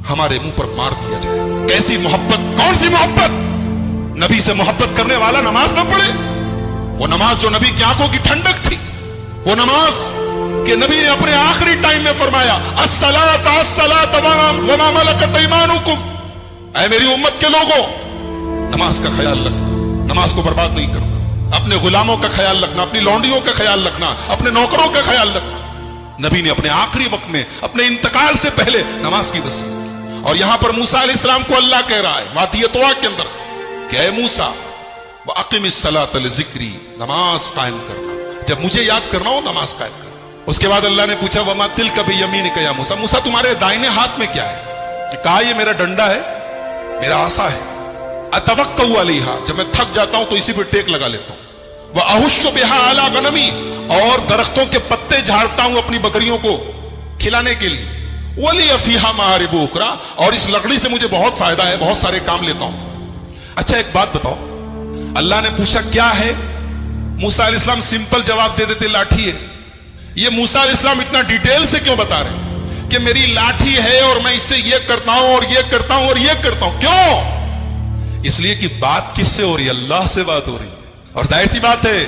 ہمارے منہ پر مار دیا جائے. کیسی محبت, کون سی محبت؟ نبی سے محبت کرنے والا نماز نہ پڑھے. وہ نماز جو نبی کی آنکھوں کی ٹھنڈک تھی, وہ نماز کہ نبی نے اپنے آخری ٹائم میں فرمایا الصلاۃ الصلاۃ وما ملکت ایمانکم, اے میری امت کے لوگوں نماز کا خیال رکھنا, نماز کو برباد نہیں کرنا, اپنے غلاموں کا خیال رکھنا, اپنی لونڈیوں کا خیال رکھنا, اپنے نوکروں کا خیال رکھنا. نبی نے اپنے آخری وقت میں اپنے انتقال سے پہلے نماز کی وصیت کی. اور یہاں پر موسیٰ علیہ السلام کو اللہ کہہ رہا ہے وادی طویٰ کے اندر کہ اے موسیٰ وَأَقِمِ الصَّلَاةَ لِذِكْرِي, نماز قائم کرنا, جب مجھے یاد کرنا ہو نماز قائم کرنا. اس کے بعد اللہ نے پوچھا وَمَا تِلْكَ بِيَمِينِكَ يَا موسیٰ, موسیٰ تمہارے دائنے ہاتھ میں کیا ہے؟ کہا یہ میرا ڈنڈا ہے, میرا عصا ہے. اتوکل علیہا, جب میں تھک جاتا ہوں تو اسی پہ ٹیک لگا لیتا ہوں. واحش بہا علی غنمی, اور درختوں کے پتے جھاڑتا ہوں اپنی بکریوں کو کھلانے کے لیے. ولی فیہا مآرب اخری, اور اس لکڑی سے مجھے بہت فائدہ ہے, بہت سارے کام لیتا ہوں. اچھا ایک بات بتاؤ, اللہ نے پوچھا کیا ہے, موسیٰ علیہ السلام سمپل جواب دے دیتے لاٹھی ہے. یہ موسیٰ علیہ السلام اتنا ڈیٹیل سے کیوں بتا رہے ہیں کہ میری لاٹھی ہے اور میں اس سے یہ کرتا ہوں اور یہ کرتا ہوں اور یہ کرتا ہوں؟ کیوں؟ اس لیے کہ بات کس سے ہو رہی ہے, اللہ سے بات ہو رہی ہے. اور ظاہر سی بات ہے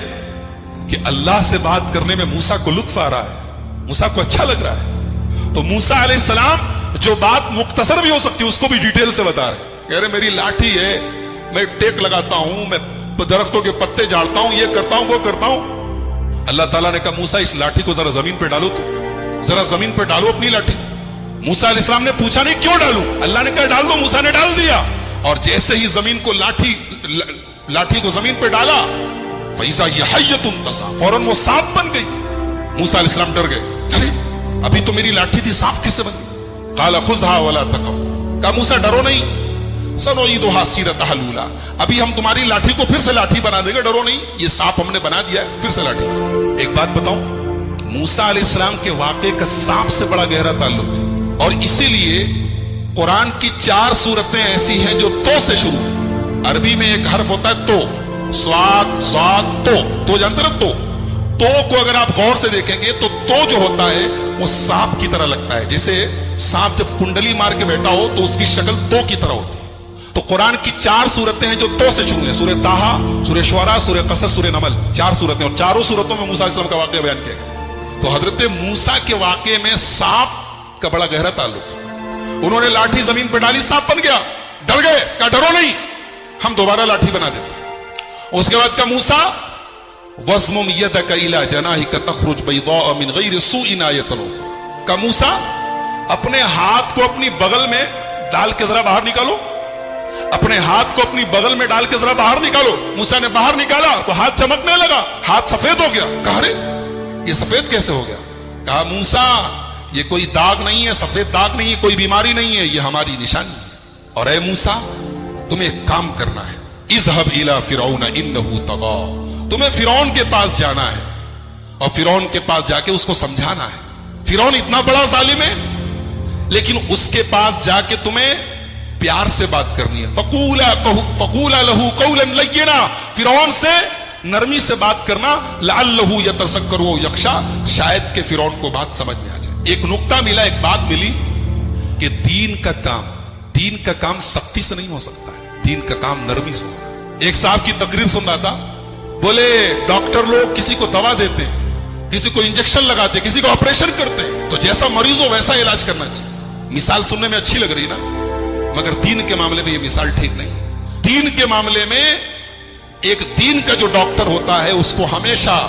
کہ اللہ سے بات کرنے میں موسیٰ کو لطف آ رہا ہے, موسیٰ کو اچھا لگ رہا ہے. تو موسیٰ علیہ السلام جو بات مختصر بھی ہو سکتی ہے اس کو بھی ڈیٹیل سے بتا رہے ہیں. کہہ رہے میری لاٹھی ہے, میں ٹیک لگاتا ہوں, میں درختوں کے پتے جھاڑتا ہوں, یہ کرتا ہوں, وہ کرتا ہوں. اللہ تعالیٰ نے کہا موسیٰ اس لاٹھی کو ذرا زمین پہ ڈالو, تو ذرا زمین پہ ڈالو اپنی لاٹھی. موسیٰ علیہ السلام نے پوچھا نہیں کیوں ڈالوں, اللہ نے کہا ڈال دو, موسیٰ نے ڈال دیا. اور جیسے ہی زمین کو لاٹھی کو زمین پہ ڈالا فَإِذَا هِيَ حَيَّةٌ تَسْعَىٰ, فوراً وہ سانپ بن گئی. موسیٰ علیہ السلام ڈر گئے, ارے ابھی تو میری لاٹھی تھی, سانپ کیسے بن گئی؟ قَالَ خُذْهَا وَلَا تَخَفْ, کہا موسیٰ ڈرو نہیں, سَنُعِيدُهَا سِيرَتَهَا الْأُولَىٰ, ابھی ہم تمہاری لاٹھی کو پھر سے لاٹھی بنا دیں گے, ڈرو نہیں, یہ سانپ ہم نے بنا دیا ہے, پھر سے لاٹھی. ایک بات بتاؤں, موسیٰ علیہ السلام کے واقعے کا سانپ سے بڑا گہرا تعلق ہے. اور اسی لیے قرآن کی 4 سورتیں ایسی ہیں جو تو سے شروع ہیں. عربی میں ایک حرف ہوتا ہے تو, سواد ذات تو جانتے نا, تو کو اگر آپ غور سے دیکھیں گے تو جو ہوتا ہے وہ سانپ کی طرح لگتا ہے. جیسے سانپ جب کنڈلی مار کے بیٹھا ہو تو اس کی شکل تو کی طرح ہوتی ہے. تو قرآن کی 4 سورتیں ہیں جو تو سے شروع ہیں, سورہ طٰہٰ, سورہ شعراء, سورہ قصص, سورہ نمل, 4 سورتیں, اور چاروں سورتوں میں موسیٰ علیہ السلام کا واقعہ بیان کیا گیا. تو حضرت موسیٰ کے واقعے میں سانپ کا بڑا گہرا تعلق ہے. انہوں نے لاٹھی زمین پہ ڈالی, سانپ بن گیا, ڈر گئے, کہا ڈرو نہیں, ہم دوبارہ لاٹھی بنا دیتے. اس کے بعد کہا موسیٰ وَاضْمُمْ يَدَكَ إِلَىٰ جَنَاحِكَ تَخْرُجْ بَيْضَاءَ مِنْ غَيْرِ سُوءٍ آیَةً أُخْرَىٰ, کہا موسیٰ اپنے ہاتھ کو اپنی بغل میں ڈال کے ذرا باہر نکالو, اپنے ہاتھ کو اپنی بغل میں ڈال کے ذرا باہر نکالو. موسیٰ نے باہر نکالا تو ہاتھ چمکنے لگا, ہاتھ سفید ہو گیا. کہا ارے یہ سفید کیسے ہو گیا؟ کہا موسیٰ یہ کوئی داغ نہیں ہے, سفید داغ نہیں ہے, کوئی بیماری نہیں ہے, یہ ہماری نشانی ہے. اور اے موسیٰ تمہیں ایک کام کرنا ہے, اذهب الى فرعون انه طغى, تمہیں فرعون کے پاس جانا ہے اور فرعون کے پاس جا کے اس کو سمجھانا ہے. فرعون اتنا بڑا ظالم ہے, لیکن اس کے پاس جا کے تمہیں پیار سے بات کرنی ہے. فقولا لہو قولا لینا, فرعون سے نرمی سے بات کرنا. لعلہ یتذکر و یخشی, شاید کہ فرعون کو بات سمجھ میں آ جائے. ایک نقطہ ملا, ایک بات ملی کہ دین کا کام سختی سے نہیں ہو سکتا ہے, دین کا کام نرمی سے. ایک صاحب کی تقریر سن رہا تھا, بولے ڈاکٹر لوگ کسی کو دوا دیتے ہیں, کسی کو انجیکشن لگاتے ہیں, کسی کو آپریشن کرتے ہیں, تو جیسا مریض ہو ویسا علاج کرنا چاہیے. مثال سننے میں اچھی لگ رہی نا, مگر دین کے معاملے میں یہ مثال ٹھیک نہیں. دین کے معاملے میں ایک دین کا جو ڈاکٹر ہوتا ہے اس کو ہمیشہ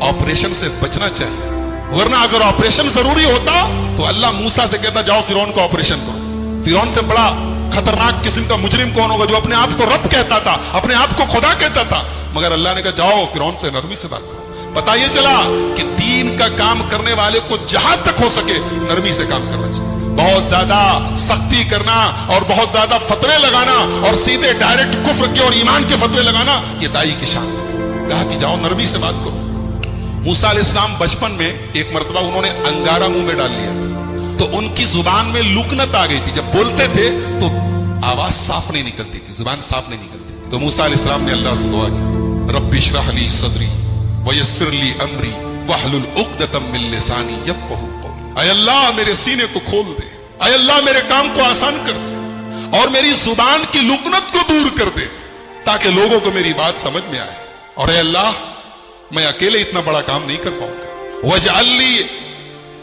آپریشن سے بچنا چاہیے, ورنہ اگر آپریشن ضروری ہوتا تو اللہ موسیٰ سے کہتا جاؤ فرعون کو آپریشن کرو. فرعون سے بڑا خطرناک قسم کا مجرم کون ہوگا جو اپنے آپ کو رب کہتا تھا, اپنے آپ کو خدا کہتا تھا, مگر اللہ نے کہا جاؤ فرعون سے نرمی سے بات کرو. پتہ یہ چلا کہ دین کا کام کرنے والے کو جہاں تک ہو سکے نرمی سے کام کرنا چاہیے. بہت زیادہ سختی کرنا اور بہت زیادہ فتوے لگانا اور سیدھے ڈائریکٹ کفر کے اور ایمان کے فتوے لگانا یہ دائی کی شان ہے. کہا کہ جاؤ نرمی سے بات کرو. موسیٰ علیہ السلام بچپن میں ایک مرتبہ انہوں نے انگارہ منہ میں ڈال لیا تھا, تو ان کی زبان میں لکنت آ گئی تھی. جب بولتے تھے تو آواز صاف نہیں نکلتی تھی, زبان صاف نہیں نکلتی تھی. تو موسیٰ علیہ السلام نے اللہ سے دعا کی, رب اشرح لی صدری ویسر لی امری واحلل عقدۃ من لسانی یفقہوا قولی. اے اللہ میرے سینے کو کھول دے, اے اللہ میرے کام کو آسان کر دے, اور میری زبان کی لکنت کو دور کر دے تاکہ لوگوں کو میری بات سمجھ میں آئے. اور اے اللہ میں اکیلے اتنا بڑا کام نہیں کر پاؤں گا. وجعل لی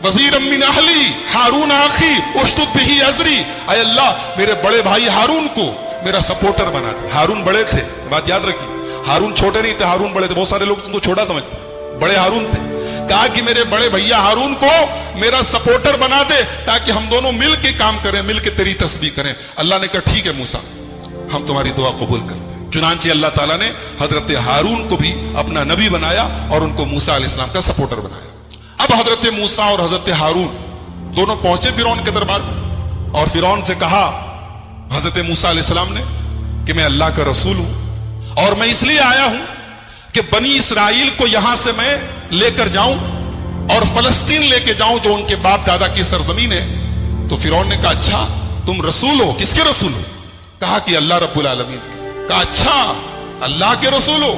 وزیرا من اہلی ہارون اخی اشدد بہ ازری. اے اللہ میرے بڑے بھائی ہارون کو میرا سپورٹر بنا دے. ہارون بڑے تھے, بات یاد رکھیے, ہارون چھوٹے نہیں تھے, ہارون بڑے تھے. بہت سارے لوگ ان کو چھوٹا سمجھتے, بڑے ہارون تھے. کہا کہ میرے بڑے بھیا ہارون کو میرا سپورٹر بنا دے تاکہ ہم دونوں مل کے کام کریں, مل کے تیری تسبیح کریں. اللہ نے کہا ٹھیک ہے موسیٰ, ہم تمہاری دعا قبول کرتے ہیں. چنانچہ اللہ تعالیٰ نے حضرت ہارون کو بھی اپنا نبی بنایا اور ان کو موسیٰ علیہ السلام کا سپورٹر بنایا. اب حضرت موسیٰ اور حضرت ہارون دونوں پہنچے فرعون کے دربار میں, اور فرعون سے کہا حضرت موسیٰ علیہ السلام نے کہ میں اللہ کا رسول ہوں, اور میں اس لیے آیا ہوں کہ بنی اسرائیل کو یہاں سے میں لے کر جاؤں اور فلسطین لے کے جاؤں جو ان کے باپ دادا کی سرزمین ہے. تو فرعون نے کہا اچھا تم رسول ہو, کس کے رسول ہو؟ کہا کہ اللہ رب العالمین کے. کہا اچھا اللہ کے رسول ہو,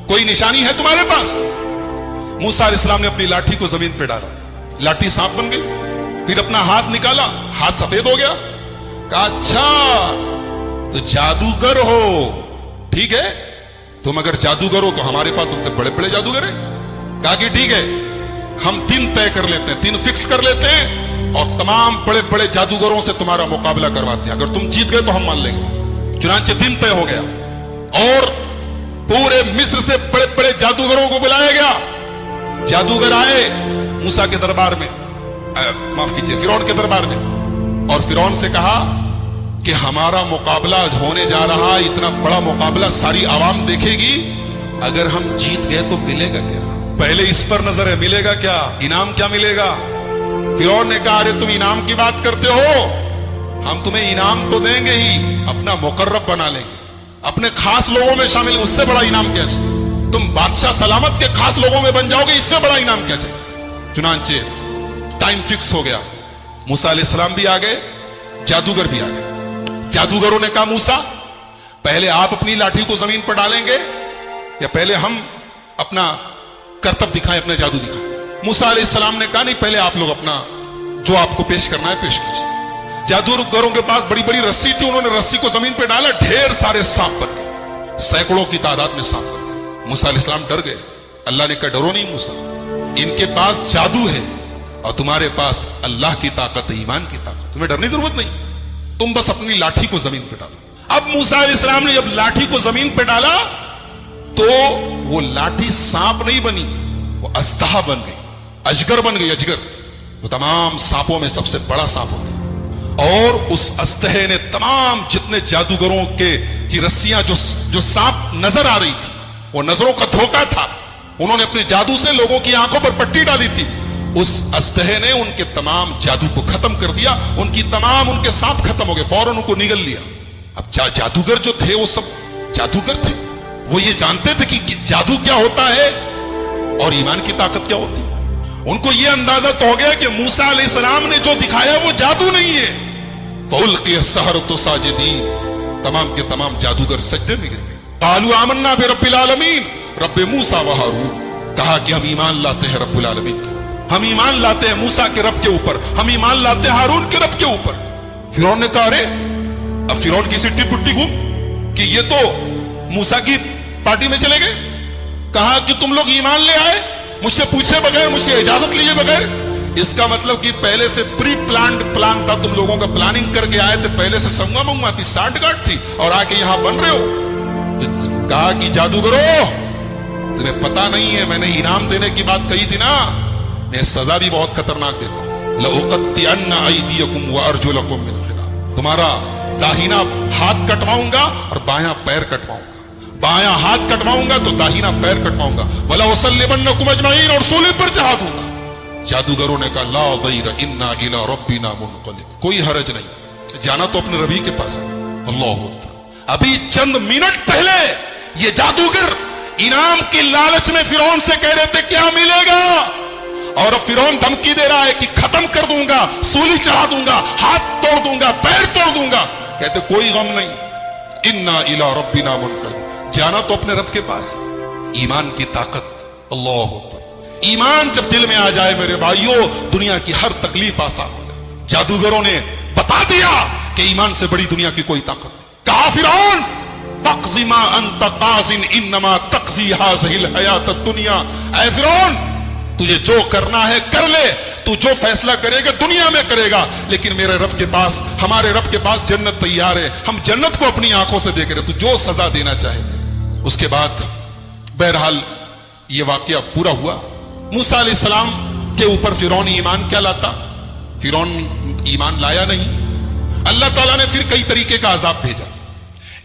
کوئی نشانی ہے تمہارے پاس؟ موسیٰ علیہ السلام نے اپنی لاٹھی کو زمین پہ ڈالا, لاٹھی سانپ بن گئی. پھر اپنا ہاتھ نکالا, ہاتھ سفید ہو گیا. کہا اچھا تو جادوگر ہو, ٹھیک ہے تم اگر جادوگر ہو تو ہمارے پاس تم سے بڑے بڑے جادوگر ہیں. کہا کہ ٹھیک ہے ہم دن طے کر لیتے ہیں, دن فکس کر لیتے ہیں اور تمام بڑے بڑے جادوگروں سے تمہارا مقابلہ کرواتے ہیں, اگر تم جیت گئے تو ہم مان لیں گے. چنانچہ دن طے ہو گیا اور پورے مصر سے بڑے بڑے جادوگروں کو بلایا گیا. جادوگر آئے موسیٰ کے دربار میں, معاف کیجیے فرعون کے دربار میں, اور فرعون سے کہا کہ ہمارا مقابلہ ہونے جا رہا, اتنا بڑا مقابلہ ساری عوام دیکھے گی, اگر ہم جیت گئے تو ملے گا کیا؟ پہلے اس پر نظر ہے, ملے گا کیا, انعام کیا ملے گا؟ فرعون نے کہا ارے تم انعام کی بات کرتے ہو, ہم تمہیں انعام تو دیں گے ہی, اپنا مقرب بنا لیں گے, اپنے خاص لوگوں میں شامل, اس سے بڑا انعام کیا چاہیے؟ تم بادشاہ سلامت کے خاص لوگوں میں بن جاؤ گے, اس سے بڑا انعام کیا چاہیے؟ چنانچہ ٹائم فکس ہو گیا, موسیٰ علیہ السلام بھی آ گئے, جادوگر بھی آ گئے. جادوگروں نے کہا موسیٰ پہلے آپ اپنی لاٹھی کو زمین پر ڈالیں گے یا پہلے ہم اپنا کرتب دکھائیں, اپنا جادو دکھائیں؟ موسیٰ علیہ السلام نے کہا نہیں, پہلے آپ لوگ اپنا جو آپ کو پیش کرنا ہے پیش کیجیے. جادوگروں کے پاس بڑی بڑی رسی تھی, انہوں نے رسی کو زمین پہ ڈالا, ڈھیر سارے سانپ بن گئے, سینکڑوں کی تعداد میں سانپ بن گئے. موسیٰ علیہ السلام ڈر گئے. اللہ نے کہا ڈرو نہیں موسیٰ, ان کے پاس جادو ہے اور تمہارے پاس اللہ کی طاقت ہے, ایمان کی طاقت, تمہیں ڈرنے کی ضرورت نہیں, تم بس اپنی لاٹھی کو زمین پہ ڈالو. اب موسیٰ علیہ السلام نے جب لاٹھی کو زمین پہ ڈالا تو وہ لاٹھی سانپ نہیں بنی, وہ اژدہا بن گئی, اجگر بن گئی. اجگر وہ تمام سانپوں میں سب سے بڑا سانپ ہوتا ہے, اور اس اژدہے نے تمام جتنے جادوگروں کی رسیاں جو سانپ نظر آ رہی تھی, وہ نظروں کا دھوکہ تھا, انہوں نے اپنے جادو سے لوگوں کی آنکھوں پر پٹی ڈالی تھی, اس اژدہے نے ان کے تمام جادو کو ختم کر دیا, ان کے سانپ ختم ہو گئے, فوراً ان کو نگل لیا. اب جادوگر جو تھے وہ سب جادوگر تھے, وہ یہ جانتے تھے کہ جادو کیا ہوتا ہے اور ایمان کی طاقت کیا ہوتی ہے. ان کو یہ اندازہ تو ہو گیا کہ موسیٰ علیہ السلام نے جو دکھایا وہ جادو نہیں ہے. فَأُلْقِيَ السَّحَرَةُ سَاجِدِينَ، تمام کے تمام جادوگر سجدے میں گر گئے. قَالُوا آمَنَّا بِرَبِّ الْعَالَمِينَ، رب موسیٰ و ہارون. کہا کہ ہم ایمان لاتے ہیں رب العالمین کے اوپر، ہم ایمان لاتے ہیں موسیٰ کے رب کے اوپر، ہم ایمان لاتے ہیں ہارون کے رب کے اوپر. فرعون نے کہا ارے، اب فرعون کی سٹی پٹی گھوم کہ یہ تو موسیٰ کی پارٹی میں چلے گئے. کہا کہ تم لوگ ایمان لے آئے مجھ سے پوچھے بغیر، مجھ سے اجازت لیے بغیر. اس کا مطلب کہ پہلے سے پری پلانڈ پلان تھا، تم لوگوں کا پلاننگ کر کے آئے تھے، پہلے سے سنگا منگوا تھی، سانٹ گاٹ تھی، اور آ کے یہاں بن رہے ہو. تو کہا کہ جادوگرو تمہیں پتا نہیں ہے، میں نے انعام دینے کی بات کہی تھی نا، میں سزا بھی بہت خطرناک دیتا ہوں. لَأُقَطِّعَنَّ أَيْدِيَكُمْ وَأَرْجُلَكُمْ مِنْ خِلَافٍ، تمہارا داہنا ہاتھ کٹواؤں گا اور بایاں پیر کٹواؤں گا. بایاں ہاتھ کٹواؤں گا تو داہنا پیر کٹواؤں گا. وَلَأُصَلِّبَنَّكُمْ أَجْمَعِينَ، اور سولے پر چڑھا دوں گا. جادوگروں نے کہا لا ضیر انا الی ربنا منقلب، کوئی حرج نہیں، جانا تو اپنے ربی کے پاس ہے. اللہ اکبر. ابھی چند منٹ پہلے یہ جادوگر انعام کی لالچ میں فرعون سے کہہ رہے تھے کیا ملے گا، اور اب فرعون دھمکی دے رہا ہے کہ ختم کر دوں گا، سولی چڑھا دوں گا، ہاتھ توڑ دوں گا، پیر توڑ دوں گا. کہتے کوئی غم نہیں، انا الی ربنا منقلب، جانا تو اپنے رب کے پاس. ایمان کی طاقت، اللہ اکبر. ایمان جب دل میں آ جائے میرے بھائیوں، دنیا کی ہر تکلیف آسان ہو جائے. جادوگروں نے بتا دیا کہ ایمان سے بڑی دنیا کی کوئی طاقت نہیں. کہا فرعون فَاقْضِ مَا أَنْتَ قَاضٍ إِنَّمَا تَقْضِي هَٰذِهِ الْحَيَاةَ الدُّنْيَا. اے فرعون تجھے جو کرنا ہے کر لے، تو جو فیصلہ کرے گا دنیا میں کرے گا، لیکن میرے رب کے پاس، ہمارے رب کے پاس جنت تیار ہے، ہم جنت کو اپنی آنکھوں سے دیکھ رہے، تو جو سزا دینا چاہے. اس کے بعد بہرحال یہ واقعہ پورا ہوا. موسیٰ علیہ السلام کے اوپر فرعون ایمان کیا لاتا؟ فرعون ایمان لایا نہیں. اللہ تعالیٰ نے پھر کئی طریقے کا عذاب بھیجا.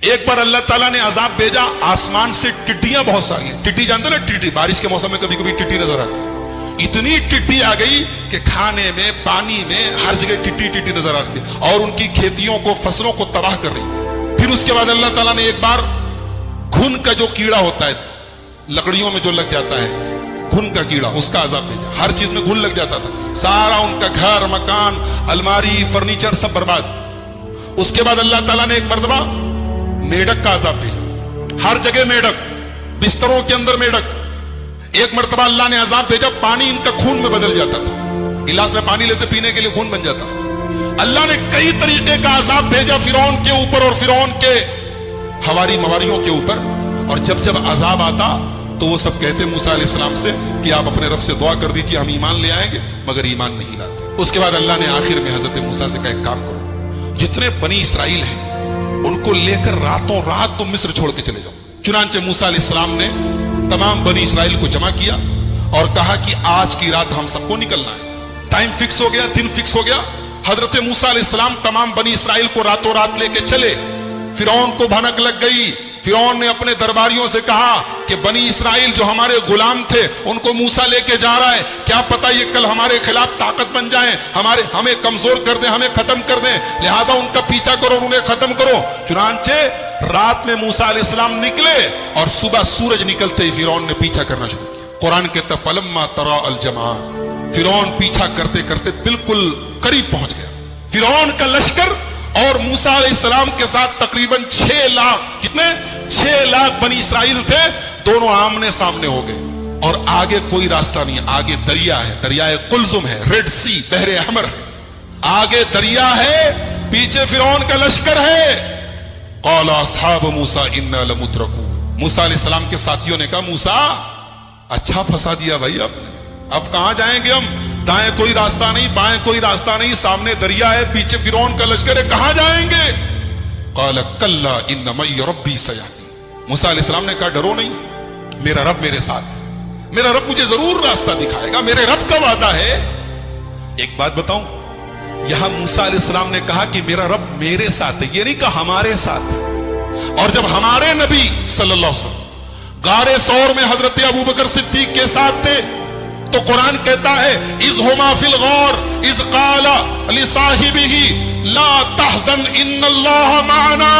ایک بار اللہ تعالیٰ نے عذاب بھیجا، آسمان سے ٹڈیاں بہت ساری. ٹڈی جانتے نا، ٹڈی بارش کے موسم میں کبھی کبھی ٹڈی نظر آتی ہے. اتنی ٹڈی آ گئی کہ کھانے میں، پانی میں، ہر جگہ ٹڈی نظر آ رہی تھی، اور ان کی کھیتیوں کو، فصلوں کو تباہ کر رہی تھی. پھر اس کے بعد اللہ تعالیٰ نے ایک بار گھن کا جو کیڑا ہوتا ہے لکڑیوں میں جو لگ جاتا ہے، گھن کا کیڑا، اس کا عذاب بھیجا. ہر چیز میں گھن لگ جاتا تھا، سارا ان کا گھر، مکان، الماری، فرنیچر سب برباد. اس کے بعد اللہ تعالیٰ نے ایک مرتبہ میڈک کا عذاب بھیجا. ہر جگہ میڈک، بستروں کے اندر میڈک. ایک مرتبہ اللہ نے عذاب بھیجا، پانی ان کا خون میں بدل جاتا تھا، گلاس میں پانی لیتے پینے کے لیے خون بن جاتا. اللہ نے کئی طریقے کا عذاب بھیجا فرعون کے اوپر اور فرعون کے حواری مواریوں کے اوپر. اور جب عذاب آتا تو وہ سب کہتے موسیٰ علیہ السلام سے کہ آپ اپنے رب سے دعا کر دیجیے، ہم ایمان لے آئیں گے، مگر ایمان نہیں لاتے. اس کے بعد اللہ نے آخر میں حضرت موسیٰ سے کہا ایک کام کرو، جتنے بنی اسرائیل ہیں ان کو لے کر راتوں رات تم مصر چھوڑ کے چلے جاؤ. چنانچہ موسیٰ علیہ السلام نے تمام بنی اسرائیل کو جمع کیا اور کہا کہ آج کی رات ہم سب کو نکلنا ہے. ٹائم فکس ہو گیا، دن فکس ہو گیا. حضرت موسیٰ علیہ السلام تمام بنی اسرائیل کو راتوں رات لے کے چلے. فرعون کو بھنک لگ گئی. فرعون نے اپنے درباریوں سے کہا کہ بنی اسرائیل جو ہمارے غلام تھے ان کو موسیٰ لے کے جا رہا ہے، کیا پتہ یہ کل ہمارے خلاف طاقت بن جائیں، ہمیں کمزور کر دیں، ہمیں ختم کر دیں، لہذا ان کا پیچھا کرو اور انہیں ختم کرو. چنانچہ رات میں موسیٰ علیہ السلام نکلے اور صبح سورج نکلتے ہی فرعون نے پیچھا کرنا شروع کیا. قرآن کہتا ہے فلما ترا الجمعان، فرعون پیچھا کرتے کرتے بالکل قریب پہنچ گیا. فرعون کا لشکر اور موسیٰ علیہ السلام کے ساتھ تقریباً 6 لاکھ، کتنے 6 لاکھ بنی اسرائیل تھے، دونوں آمنے سامنے ہو گئے. اور آگے کوئی راستہ نہیں ہے، آگے دریا ہے، دریائے قلزم ہے، ریڈ سی، بحر احمر ہے. آگے دریا ہے، پیچھے فرعون کا لشکر ہے. قال اصحاب موسیٰ انا لمدرکون، موسیٰ علیہ السلام کے ساتھیوں نے کہا موسیٰ اچھا پھنسا دیا بھائی آپ نے، اب کہاں جائیں گے ہم؟ دائیں کوئی راستہ نہیں، بائیں کوئی راستہ نہیں، سامنے دریا ہے، پیچھے فرعون کا لشکر ہے، کہاں جائیں گے؟ قال کلا ان معی ربی سیہدین، موسیٰ علیہ السلام نے کہا ڈرو نہیں، میرا رب میرے ساتھ، میرا رب مجھے ضرور راستہ دکھائے گا، میرے رب کا وعدہ ہے. ایک بات بتاؤں، یہاں موسیٰ علیہ السلام نے کہا کہ میرا رب میرے ساتھ ہے، یہ نہیں کہا ہمارے ساتھ. اور جب ہمارے نبی صلی اللہ علیہ وسلم غار ثور میں حضرت ابوبکر صدیق کے ساتھ تھے تو قرآن کہتا ہے اذ ہما فی الغار اذ قال لصاحبہ لا تحزن ان اللہ معنا.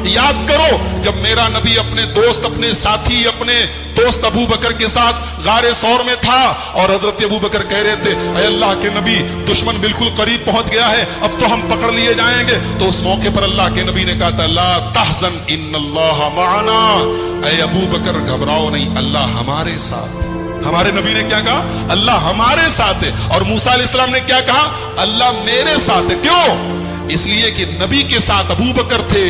یاد کرو جب میرا نبی اپنے دوست, اپنے ساتھی, اپنے دوست ابو بکر کے ساتھ غار ثور میں تھا اور حضرت ابو بکر کہہ رہے تھے اے اللہ کے نبی دشمن بالکل قریب پہنچ گیا ہے, اب تو ہم پکڑ لیے جائیں گے. تو اس موقع پر اللہ کے نبی نے کہا تھا لا تحزن ان اللہ معنا, اے ابو بکر گھبراؤ نہیں, اللہ ہمارے ساتھ. ہمارے نبی نے کیا کہا؟ اللہ ہمارے ساتھ ہے. اور موسیٰ علیہ السلام نے کیا کہا؟ اللہ میرے ساتھ ہے. کیوں؟ اس لیے کہ نبی کے ساتھ ابو بکر تھے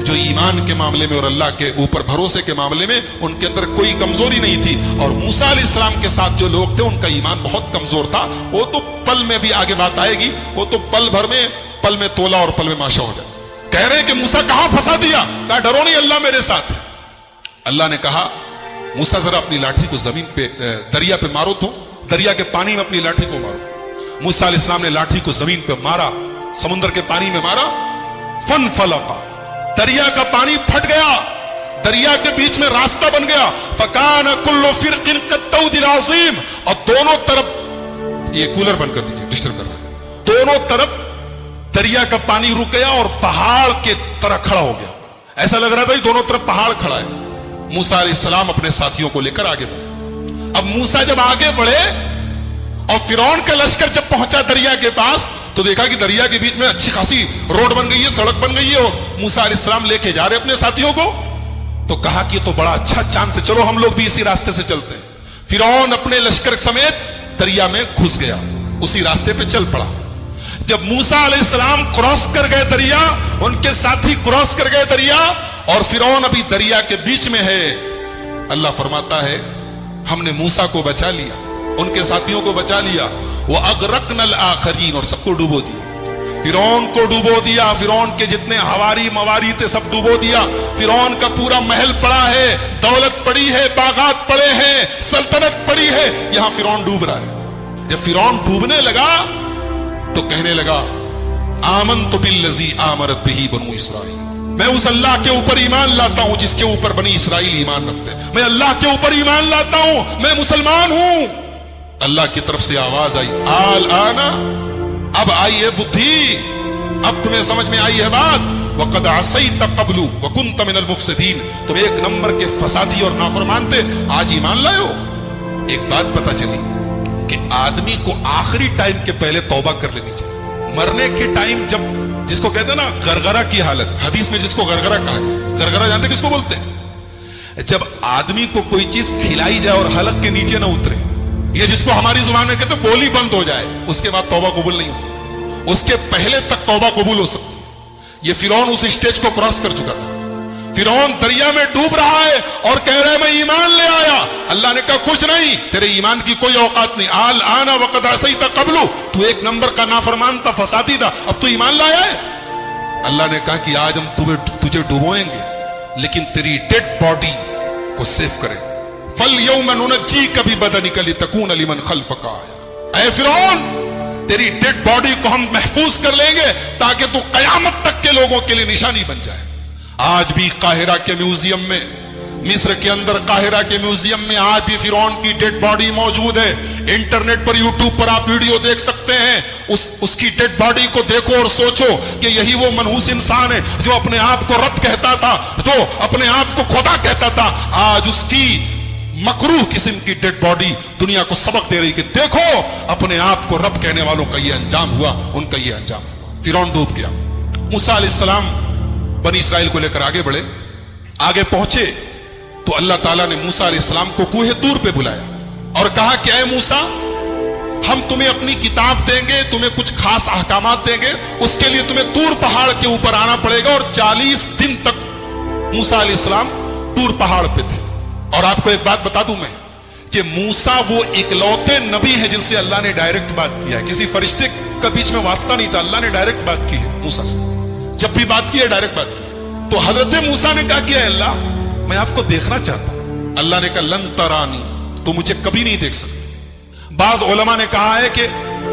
جو ایمان کے معاملے میں اور اللہ کے اوپر بھروسے کے معاملے میں ان کے اندر کوئی کمزوری نہیں تھی, اور موسیٰ علیہ السلام کے ساتھ جو لوگ تھے ان کا ایمان بہت کمزور تھا. وہ تو پل میں بھی آگے بات آئے گی, وہ تو پل بھر میں پل میں تولا اور پل میں ماشا ہو جائے. کہہ رہے کہ موسیٰ کہاں پھنسا دیا؟ کہا ڈرو نہیں اللہ میرے ساتھ. اللہ نے کہا موسیٰ ذرا اپنی لاٹھی کو زمین پہ دریا پہ مارو, تو دریا کے پانی میں اپنی لاٹھی کو مارو. موسیٰ علیہ السلام نے لاٹھی کو زمین پہ مارا, سمندر کے پانی میں مارا, فن فلقا, دریا کا پانی پھٹ گیا, دریا کے بیچ میں راستہ بن گیا. فکان کل فرق کالطود العظیم, اور دونوں طرف, یہ کولر بند کر دیجیے ڈسٹرب کر رہا ہے, دونوں طرف دریا کا پانی رک گیا اور پہاڑ کے طرح کھڑا ہو گیا. ایسا لگ رہا تھا دونوں طرف پہاڑ کھڑا ہے. موسیٰ علیہ السلام اپنے ساتھیوں کو لے کر آگے بڑھے. اب موسیٰ جب آگے بڑھے اور فرعون کا لشکر جب پہنچا دریا کے پاس تو دیکھا کہ دریا کے بیچ میں اچھی خاصی روڈ بن گئی ہے, سڑک بن گئی ہے, اور موسیٰ علیہ السلام لے کے جا رہے اپنے ساتھیوں کو. تو کہا کہ یہ تو بڑا اچھا چاند سے, چلو ہم لوگ بھی اسی راستے سے چلتے ہیں. فرعون اپنے لشکر سمیت دریا میں گھس گیا, اسی راستے پہ چل پڑا. جب موسیٰ علیہ السلام کراس کر گئے دریا, ان کے ساتھی کراس کر گئے دریا, اور فرعون ابھی دریا کے بیچ میں ہے, اللہ فرماتا ہے ہم نے موسیٰ کو بچا لیا, ان کے ساتھیوں کو بچا لیا. وَأَغْرَقْنَا الْآخَرِينَ, اور سب کو ڈوبو دیا. فرعون کو ڈوبو دیا, فرعون کے جتنے حواری مواری تھے سب ڈوبو دیا. فرعون کا پورا محل پڑا ہے, دولت پڑی ہے, باغات پڑے ہیں, سلطنت پڑی ہے, یہاں فرعون ڈوب رہا ہے. جب فرعون ڈوبنے لگا تو کہنے لگا آمنت بالذی آمنت بہ بنو اسرائیل, میں اس اللہ کے اوپر ایمان لاتا ہوں جس کے اوپر بنی اسرائیل ایمان رکھتے ہیں. میں اللہ کے اوپر ایمان لاتا ہوں, میں مسلمان ہوں. اللہ کی طرف سے آواز آئی الآن, اب آئی ہے بدھی, اب تمہیں سمجھ میں آئی ہے بات. وقد عصیت قبل وکنت من المفسدین, تم ایک نمبر کے فسادی اور نافرمان تھے, آج ایمان لائے ہو. ایک بات پتہ چلی کہ آدمی کو آخری ٹائم کے پہلے توبہ کر لینی چاہیے. مرنے کے ٹائم جب, جس کو کہتے ہیں نا غرغرہ کی حالت, حدیث میں جس کو غرغرہ کہا ہے, غرغرہ جانتے کس کو بولتے ہیں؟ جب آدمی کو کوئی چیز کھلائی جائے اور حلق کے نیچے نہ اترے, یہ جس کو ہماری زبان میں کہتے ہیں بولی بند ہو جائے, اس کے بعد توبہ قبول نہیں ہوتی. اس کے پہلے تک توبہ قبول ہو سکتی. یہ فرعون اس اسٹیج کو کراس کر چکا تھا. فرعون دریا میں ڈوب رہا ہے اور کہہ رہا ہے میں ایمان لے آیا. اللہ نے کہا کچھ نہیں, تیرے ایمان کی کوئی اوقات نہیں. الآن وقد عصیت قبل, تو ایک نمبر کا نافرمان تھا, فسادی تھا, اب تو ایمان لایا ہے. اللہ نے کہا کہ آج ہم تجھے ڈوبوئیں گے لیکن تیری ڈیڈ باڈی کو سیف کریں. فَالْيَوْمَ نُنَجِّيكَ بِبَدَنِكَ لِتَكُونَ لِمَنْ خَلْفَكَ آیَةً, اے فرعون تیری ڈیڈ باڈی کو ہم محفوظ کر لیں گے تاکہ تو قیامت تک کے لوگوں کے لیے نشانی بن جائے. آج بھی قاہرہ کے میوزیم میں, مصر کے اندر قاہرہ کے میوزیم میں آج بھی فرعون کی ڈیڈ باڈی موجود ہے. انٹرنیٹ پر, یوٹیوب پر آپ ویڈیو دیکھ سکتے ہیں. اس کی ڈیڈ باڈی کو دیکھو اور سوچو کہ یہی وہ منحوس انسان ہے جو اپنے آپ کو رب کہتا تھا, جو اپنے آپ کو خدا کہتا تھا. آج اس کی مکروہ قسم کی ڈیڈ باڈی دنیا کو سبق دے رہی کہ دیکھو اپنے آپ کو رب کہنے والوں کا یہ انجام ہوا, ان کا یہ انجام ہوا. فرعون ڈوب گیا. موسیٰ علیہ السلام بنی اسرائیل کو لے کر آگے بڑھے. آگے پہنچے تو اللہ تعالیٰ نے موسیٰ علیہ السلام کو کوہ طور پہ بلایا اور کہا کہ اے موسیٰ, ہم تمہیں اپنی کتاب دیں گے, تمہیں کچھ خاص احکامات دیں گے. اس کے لیے تمہیں طور پہاڑ کے اوپر آنا پڑے گا. اور 40 دن تک موسیٰ علیہ السلام طور پہاڑ پہ تھے. اور آپ کو ایک بات بتا دوں میں کہ موسیٰ وہ اکلوتے نبی ہیں جن سے اللہ نے ڈائریکٹ بات کیا ہے. کسی فرشتے کا بیچ میں واسطہ نہیں تھا, اللہ نے ڈائریکٹ بات کی ہے موسیٰ سے. جب بھی بات کی ہے ڈائریکٹ بات کی. تو حضرت موسیٰ نے کہا کہ اے اللہ, میں آپ کو دیکھنا چاہتا ہوں. اللہ نے کہا لن ترانی, تو مجھے کبھی نہیں دیکھ سکتے. بعض علماء نے کہا ہے کہ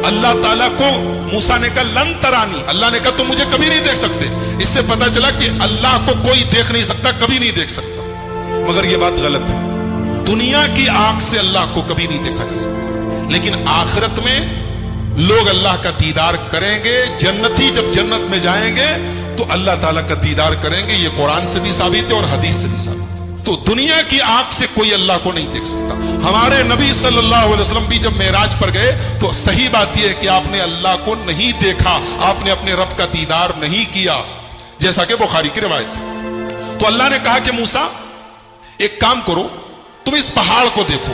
اللہ تعالیٰ کو موسیٰ نے کہا لن ترانی, اللہ نے کہا تم مجھے کبھی نہیں دیکھ سکتے. اس سے پتہ چلا کہ اللہ کو کوئی دیکھ نہیں سکتا, کبھی نہیں دیکھ سکتا. مگر یہ بات غلط ہے. دنیا کی آنکھ سے اللہ کو کبھی نہیں دیکھا جا سکتا. لیکن آخرت میں لوگ اللہ کا دیدار کریں گے. جنتی جب جنت میں جائیں گے تو اللہ تعالیٰ کا دیدار کریں گے. یہ قرآن سے بھی ثابت ہے اور حدیث سے بھی ثابت ہے. تو دنیا کی آنکھ سے کوئی اللہ کو نہیں دیکھ سکتا. ہمارے نبی صلی اللہ علیہ وسلم بھی جب معراج پر گئے تو صحیح بات یہ ہے کہ آپ نے اللہ کو نہیں دیکھا, آپ نے اپنے رب کا دیدار نہیں کیا, جیسا کہ بخاری کی روایت. تو اللہ نے کہا کہ موسیٰ ایک کام کرو, تم اس پہاڑ کو دیکھو,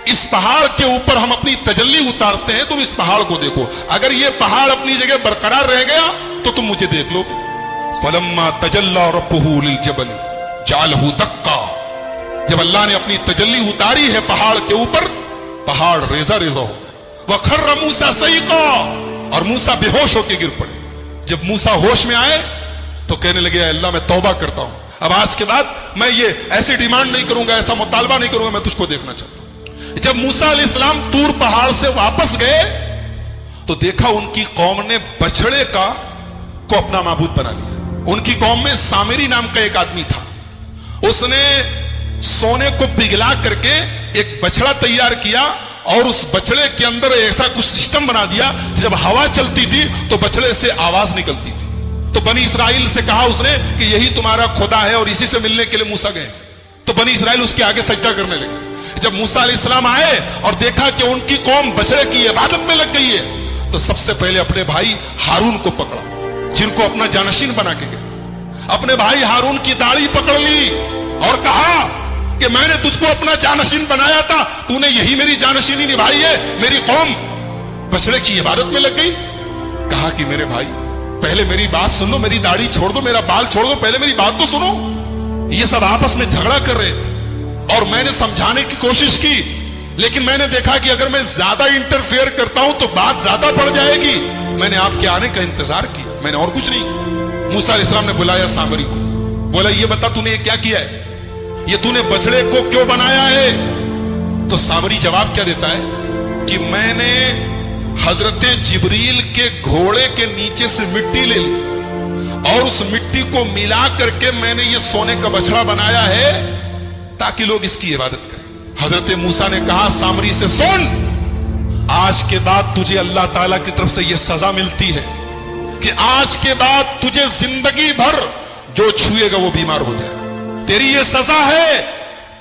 اس پہاڑ کے اوپر ہم اپنی تجلی اتارتے ہیں, تم اس پہاڑ کو دیکھو, اگر یہ پہاڑ اپنی جگہ برقرار رہ گیا تو تم مجھے دیکھ لو گے. فلما تجلی ربہ للجبل جعلہ دکا, جب اللہ نے اپنی تجلی اتاری ہے پہاڑ کے اوپر, پہاڑ ریزہ ریزہ ہو گیا. وخر موسیٰ صعقا, اور موسیٰ بے ہوش ہو کے گر پڑے. جب موسیٰ ہوش میں آئے تو کہنے لگے اللہ میں توبہ کرتا ہوں, اب آج کے بعد میں یہ ایسی ڈیمانڈ نہیں کروں گا, ایسا مطالبہ نہیں کروں گا, میں تجھ کو دیکھنا چاہتا ہوں. جب موسیٰ علیہ السلام طور پہاڑ سے واپس گئے تو دیکھا ان کی قوم نے بچڑے کو اپنا معبود بنا لیا. ان کی قوم میں سامری نام کا ایک آدمی تھا, اس نے سونے کو پگھلا کر کے ایک بچڑا تیار کیا اور اس بچڑے کے اندر ایسا کچھ سسٹم بنا دیا کہ جب ہوا چلتی تھی تو بچڑے سے آواز نکلتی تھی. تو بنی اسرائیل سے کہا اس نے کہ یہی تمہارا خدا ہے, اور اسی سے ملنے کے لیے موسیٰ گئے. تو بنی اسرائیل اس کے آگے سجدہ کرنے لگے. جب موسیٰ علیہ السلام آئے اور دیکھا کہ ان کی قوم بچڑے کی عبادت میں لگ گئی ہے تو سب سے پہلے اپنے بھائی ہارون کو پکڑا, جن کو اپنا جانشین بنا کے گئے. اپنے بھائی ہارون کی داڑھی پکڑ لی اور کہا کہ میں نے تجھ کو اپنا جانشین بنایا تھا, تو نے یہی میری جانشینی نبھائی ہے, میری قوم بچڑے کی عبادت میں لگ گئی. کہا کہ میرے بھائی پہلے میری بات سن لو, میری داڑھی چھوڑ دو, میرا بال چھوڑ دو, پہلے میری بات تو سنو. یہ سب آپس میں جھگڑا کر رہے تھے اور میں نے سمجھانے کی کوشش کی, لیکن میں نے دیکھا کہ اگر میں زیادہ انٹرفیئر کرتا ہوں تو بات زیادہ بڑھ جائے گی. میں نے آپ کے آنے کا انتظار کیا, میں نے اور کچھ نہیں کیا. موسیٰ علیہ السلام نے بلایا سامری کو, بولا یہ بتا تو نے یہ کیا کیا ہے, یہ تو نے بچڑے کو کیوں بنایا ہے؟ تو سامری جواب کیا دیتا ہے کہ میں نے حضرت جبریل کے گھوڑے کے نیچے سے مٹی لے لی اور اس مٹی کو ملا کر کے میں نے یہ سونے کا بچڑا بنایا ہے تاکہ لوگ اس کی عبادت کریں. حضرت موسیٰ نے کہا سامری سے, سن, آج کے بعد تجھے اللہ تعالیٰ کی طرف سے یہ سزا ملتی ہے کہ آج کے بعد تجھے زندگی بھر جو چھوئے گا وہ بیمار ہو جائے گا. تیری یہ سزا ہے,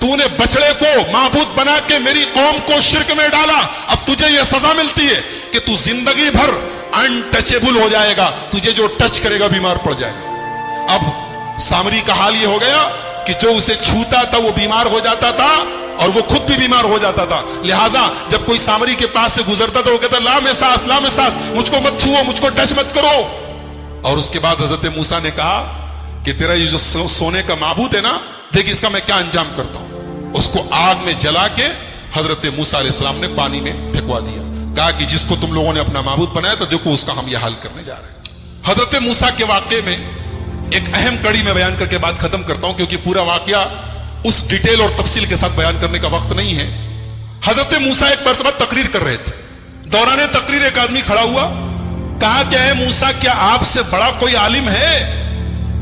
تو نے بچڑے کو معبود بنا کے میری قوم کو شرک میں ڈالا, اب تجھے یہ سزا ملتی ہے کہ تو زندگی بھر انٹچیبل ہو جائے گا, تجھے جو ٹچ کرے گا بیمار پڑ جائے گا. اب سامری کا حال یہ ہو گیا کہ جو اسے چھوتا تھا وہ بیمار ہو جاتا تھا اور وہ خود بھی بیمار ہو جاتا تھا. لہٰذا جب کوئی سامری کے پاس سے گزرتا تھا وہ کہتا لا مساس, لا مساس, مجھ کو مت چھوؤ, مجھ کو ٹچ مت کرو. اور اس کے بعد حضرت موسیٰ نے کہا کہ تیرا یہ جو سونے کا معبود ہے نا, دیکھ اس کا میں کیا انجام کرتا ہوں. اس کو آگ میں جلا کے حضرت موسیٰ علیہ السلام نے پانی میں پھینکوا دیا. کہا کہ جس کو تم لوگوں نے اپنا معبود بنایا تو دیکھو اس کا ہم یہ حال کرنے جا رہے ہیں. حضرت موسیٰ کے واقعے میں ایک اہم کڑی میں بیان کر کے بات ختم کرتا ہوں, کیونکہ پورا واقعہ اس ڈیٹیل اور تفصیل کے ساتھ بیان کرنے کا وقت نہیں ہے. حضرت موسیٰ ایک مرتبہ تقریر کر رہے تھے. دوران تقریر ایک آدمی کھڑا ہوا, کہا کہ اے موسیٰ کیا آپ سے بڑا کوئی عالم ہے؟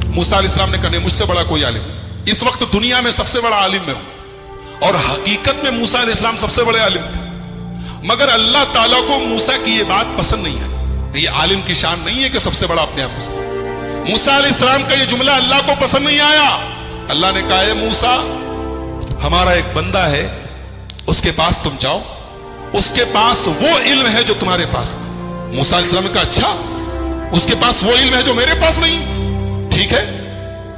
موسیٰ علیہ السلام نے کہا نہیں, مجھ سے بڑا کوئی عالم نہیں. اس وقت دنیا میں سب سے بڑا عالم میں ہوں, اور حقیقت میں موسیٰ علیہ السلام سب سے بڑے عالم تھے, مگر اللہ تعالیٰ کو موسیٰ کی یہ بات پسند نہیں ہے. یہ عالم کی شان نہیں ہے کہ سب سے بڑا اپنے آپ کو. موسیٰ علیہ السلام کا یہ جملہ اللہ کو پسند نہیں آیا. اللہ نے کہا اے موسیٰ, ہمارا ایک بندہ ہے, اس کے پاس تم جاؤ, اس کے پاس وہ علم ہے جو تمہارے پاس. موسیٰ علیہ السلام نے کہا اچھا, اس کے پاس وہ علم ہے جو میرے پاس نہیں, ٹھیک ہے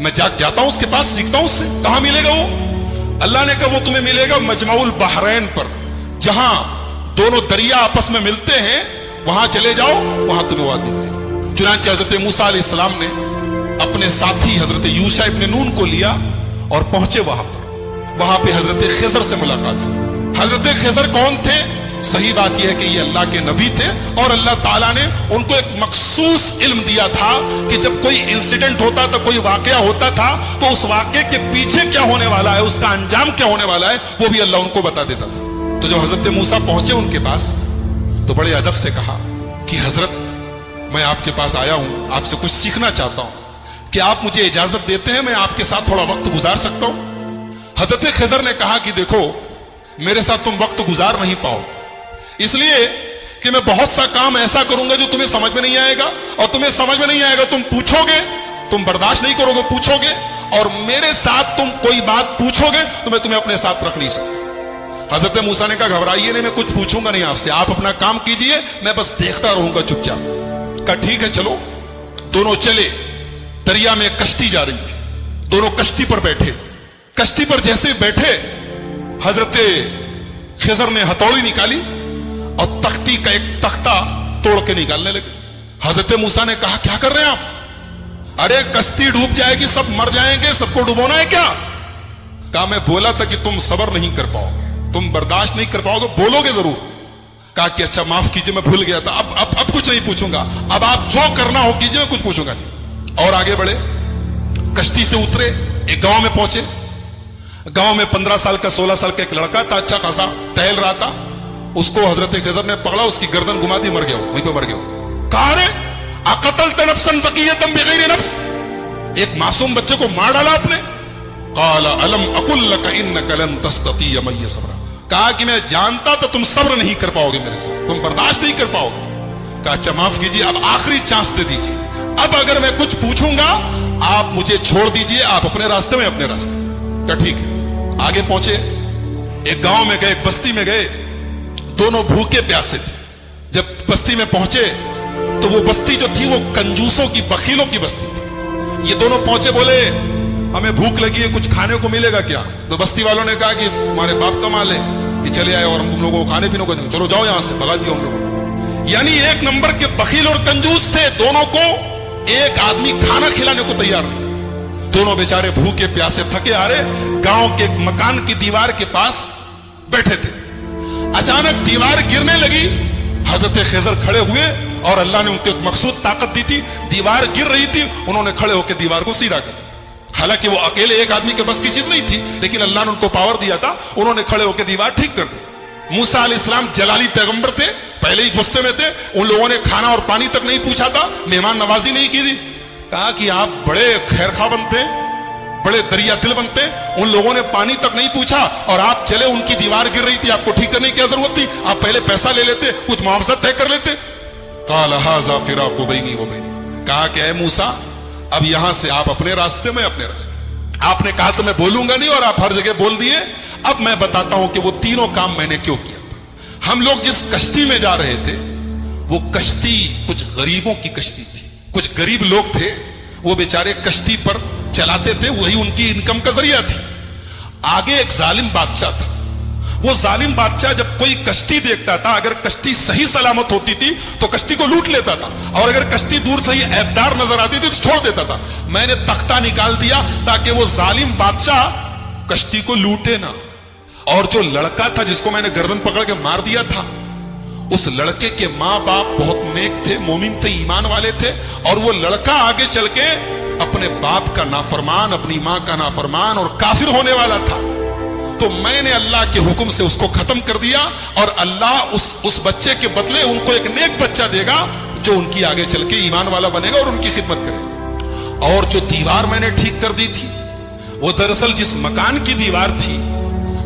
میں جاتا ہوں اس کے پاس, سیکھتا ہوں اس سے. کہاں ملے گا وہ؟ اللہ نے کہا وہ تمہیں ملے گا مجمع البحرین پر, جہاں دونوں دریا آپس میں ملتے ہیں, وہاں چلے جاؤ, وہاں تمہیں وہ آدمی ملے گا. چنانچہ حضرت موسیٰ علیہ السلام نے اپنے ساتھی حضرت یوشع ابن نون کو لیا اور پہنچے وہاں پر. وہاں پہ حضرت خضر سے ملاقات ہوئی. حضرت خضر کون تھے؟ صحیح بات یہ ہے کہ یہ اللہ کے نبی تھے, اور اللہ تعالیٰ نے ان کو ایک مخصوص علم دیا تھا کہ جب کوئی انسیڈنٹ ہوتا تھا, کوئی واقعہ ہوتا تھا, تو اس واقعے کے پیچھے کیا ہونے والا ہے, اس کا انجام کیا ہونے والا ہے, وہ بھی اللہ ان کو بتا دیتا تھا. تو جب حضرت موسیٰ پہنچے ان کے پاس تو بڑے ادب سے کہا کہ حضرت میں آپ کے پاس آیا ہوں, آپ سے کچھ سیکھنا چاہتا ہوں, کہ آپ مجھے اجازت دیتے ہیں میں آپ کے ساتھ تھوڑا وقت گزار سکتا ہوں؟ حضرت خضر نے کہا کہ دیکھو میرے ساتھ تم وقت گزار نہیں پاؤ, اس لیے کہ میں بہت سا کام ایسا کروں گا جو تمہیں سمجھ میں نہیں آئے گا, اور تمہیں سمجھ میں نہیں آئے گا تم پوچھو گے, تم برداشت نہیں کرو گے, پوچھو گے, اور میرے ساتھ تم کوئی بات پوچھو گے تو میں تمہیں اپنے ساتھ رکھ نہیں سکتا. حضرت موسیٰ نے کہا گھبرائیے نہیں, میں کچھ پوچھوں گا نہیں آپ سے, آپ اپنا کام کیجئے, میں بس دیکھتا رہوں گا چپ چاپ. کہا ٹھیک ہے چلو. دونوں چلے. دریا میں کشتی جا رہی تھی, دونوں کشتی پر بیٹھے. کشتی پر جیسے بیٹھے حضرت خضر نے ہتھوڑی نکالی اور تختی کا ایک تختہ توڑ کے نکالنے لگے. حضرت موسیٰ نے کہا کیا کر رہے ہیں آپ؟ ارے کشتی ڈوب جائے گی, سب مر جائیں گے, سب کو ڈبونا ہے کیا؟ کہا میں بولا تھا کہ تم صبر نہیں کر پاؤ گے, تم برداشت نہیں کر پاؤ گے, بولو گے ضرور. کہا کہ اچھا معاف کیجئے میں بھول گیا تھا, اب کچھ نہیں پوچھوں گا, اب آپ جو کرنا ہو کیجئے, میں کچھ پوچھوں گا نہیں. اور آگے بڑھے, کشتی سے اترے, ایک گاؤں میں پہنچے. گاؤں میں 15 سال کا 16 سال کا ایک لڑکا تھا, اچھا خاصا ٹہل رہا تھا. اس کو حضرت خضر نے پکڑا, اس کی گردن گھما دی, مر گیا, وہیں پہ مر گیا. کہا رے اقتلت نفسا زکیۃ بغیر نفس, ایک معصوم بچے کو مار ڈالا آپ نے. قال الم اقل لك انك لن تستطيع معي صبرا, کہا کہ میں جانتا تھا تم صبر نہیں کر پاؤ گے میرے ساتھ, تم برداشت نہیں کر پاؤ گے. کہا اچھا معاف کیجیے, اب آخری چانس دے دیجیے, اب اگر میں کچھ پوچھوں گا آپ مجھے چھوڑ دیجیے, آپ اپنے راستے میں اپنے راستے. کہا ٹھیک ہے. آگے پہنچے, ایک گاؤں میں گئے, ایک بستی میں گئے. دونوں بھوکے پیاسے تھے. جب بستی میں پہنچے تو وہ بستی جو تھی وہ کنجوسوں کی, بخیلوں کی بستی تھی. یہ دونوں پہنچے, بولے ہمیں بھوک لگی ہے, کچھ کھانے کو ملے گا کیا؟ تو بستی والوں نے کہا کہ تمہارے باپ کا مال ہے, یہ چلے آئے اور ہم تم لوگوں کو کھانے پینے کو دیں گے, چلو جاؤ یہاں سے. بھگا دیا ہم لوگوں نے. یعنی ایک نمبر کے بخیل اور کنجوس تھے. دونوں کو ایک آدمی کھانا کھلانے کو تیار نہیں. دونوں بیچارے بھوکے پیاسے تھکے آ رہے, گاؤں کے ایک مکان کی دیوار کے پاس بیٹھے تھے. اچانک دیوار گرنے لگی. حضرت خضر کھڑے ہوئے اور اللہ نے ان کو ایک مخصوص طاقت دی تھی. دیوار گر رہی تھی, انہوں نے کھڑے ہو کے دیوار کو سیدھا کر دیا. حالانکہ وہ اکیلے ایک آدمی کے بس کی چیز نہیں تھی, لیکن اللہ نے ان کو پاور دیا تھا, انہوں نے کھڑے ہو کے دیوار ٹھیک کر دی. موسیٰ علیہ السلام جلالی پیغمبر تھے, پہلے ہی غصے میں تھے. ان لوگوں نے کھانا اور پانی تک نہیں پوچھا تھا, مہمان نوازی نہیں کی تھی. کہا کہ آپ بڑے خیر خواہ بنتے ہیں, بڑے دریا دل بنتے ہیں. ان لوگوں نے پانی تک نہیں پوچھا اور آپ چلے, ان کی دیوار گر رہی تھی, آپ کو ٹھیک کرنے کی کیا ضرورت تھی؟ آپ پہلے پیسہ لے لیتے, کچھ معاوضہ طے کر لیتے. قال ھذا فراق بینی و بینک, کہا کہ اے موسیٰ اب یہاں سے آپ اپنے راستے میں اپنے راستے. آپ نے کہا تو میں بولوں گا نہیں, اور آپ ہر جگہ بول دیے. اب میں بتاتا ہوں کہ وہ تینوں کام میں نے کیوں کیا تھا. ہم لوگ جس کشتی میں جا رہے تھے وہ کشتی کچھ غریبوں کی کشتی تھی. کچھ غریب لوگ تھے, وہ بیچارے کشتی پر چلاتے تھے, وہی ان کی انکم کا ذریعہ تھی. آگے ایک ظالم بادشاہ تھا. وہ ظالم بادشاہ جب کوئی کشتی دیکھتا تھا, اگر کشتی صحیح سلامت ہوتی تھی تو کشتی کو لوٹ لیتا تھا, اور اگر کشتی دور سے ہی عیبدار نظر آتی تھی تو چھوڑ دیتا تھا. میں نے تختہ نکال دیا تاکہ وہ ظالم بادشاہ کشتی کو لوٹے نہ. اور جو لڑکا تھا جس کو میں نے گردن پکڑ کے مار دیا تھا, اس لڑکے کے ماں باپ بہت نیک تھے, مومن تھے, ایمان والے تھے, اور وہ لڑکا آگے چل کے اپنے باپ کا نافرمان, اپنی ماں کا نافرمان اور کافر ہونے والا تھا. تو میں نے اللہ کے حکم سے اس کو ختم کر دیا, اور اللہ اس بچے کے بدلے ان کو ایک نیک بچہ دے گا جو ان کی آگے چل کے ایمان والا بنے گا اور ان کی خدمت کرے گا. اور جو دیوار میں نے ٹھیک کر دی تھی, وہ دراصل جس مکان کی دیوار تھی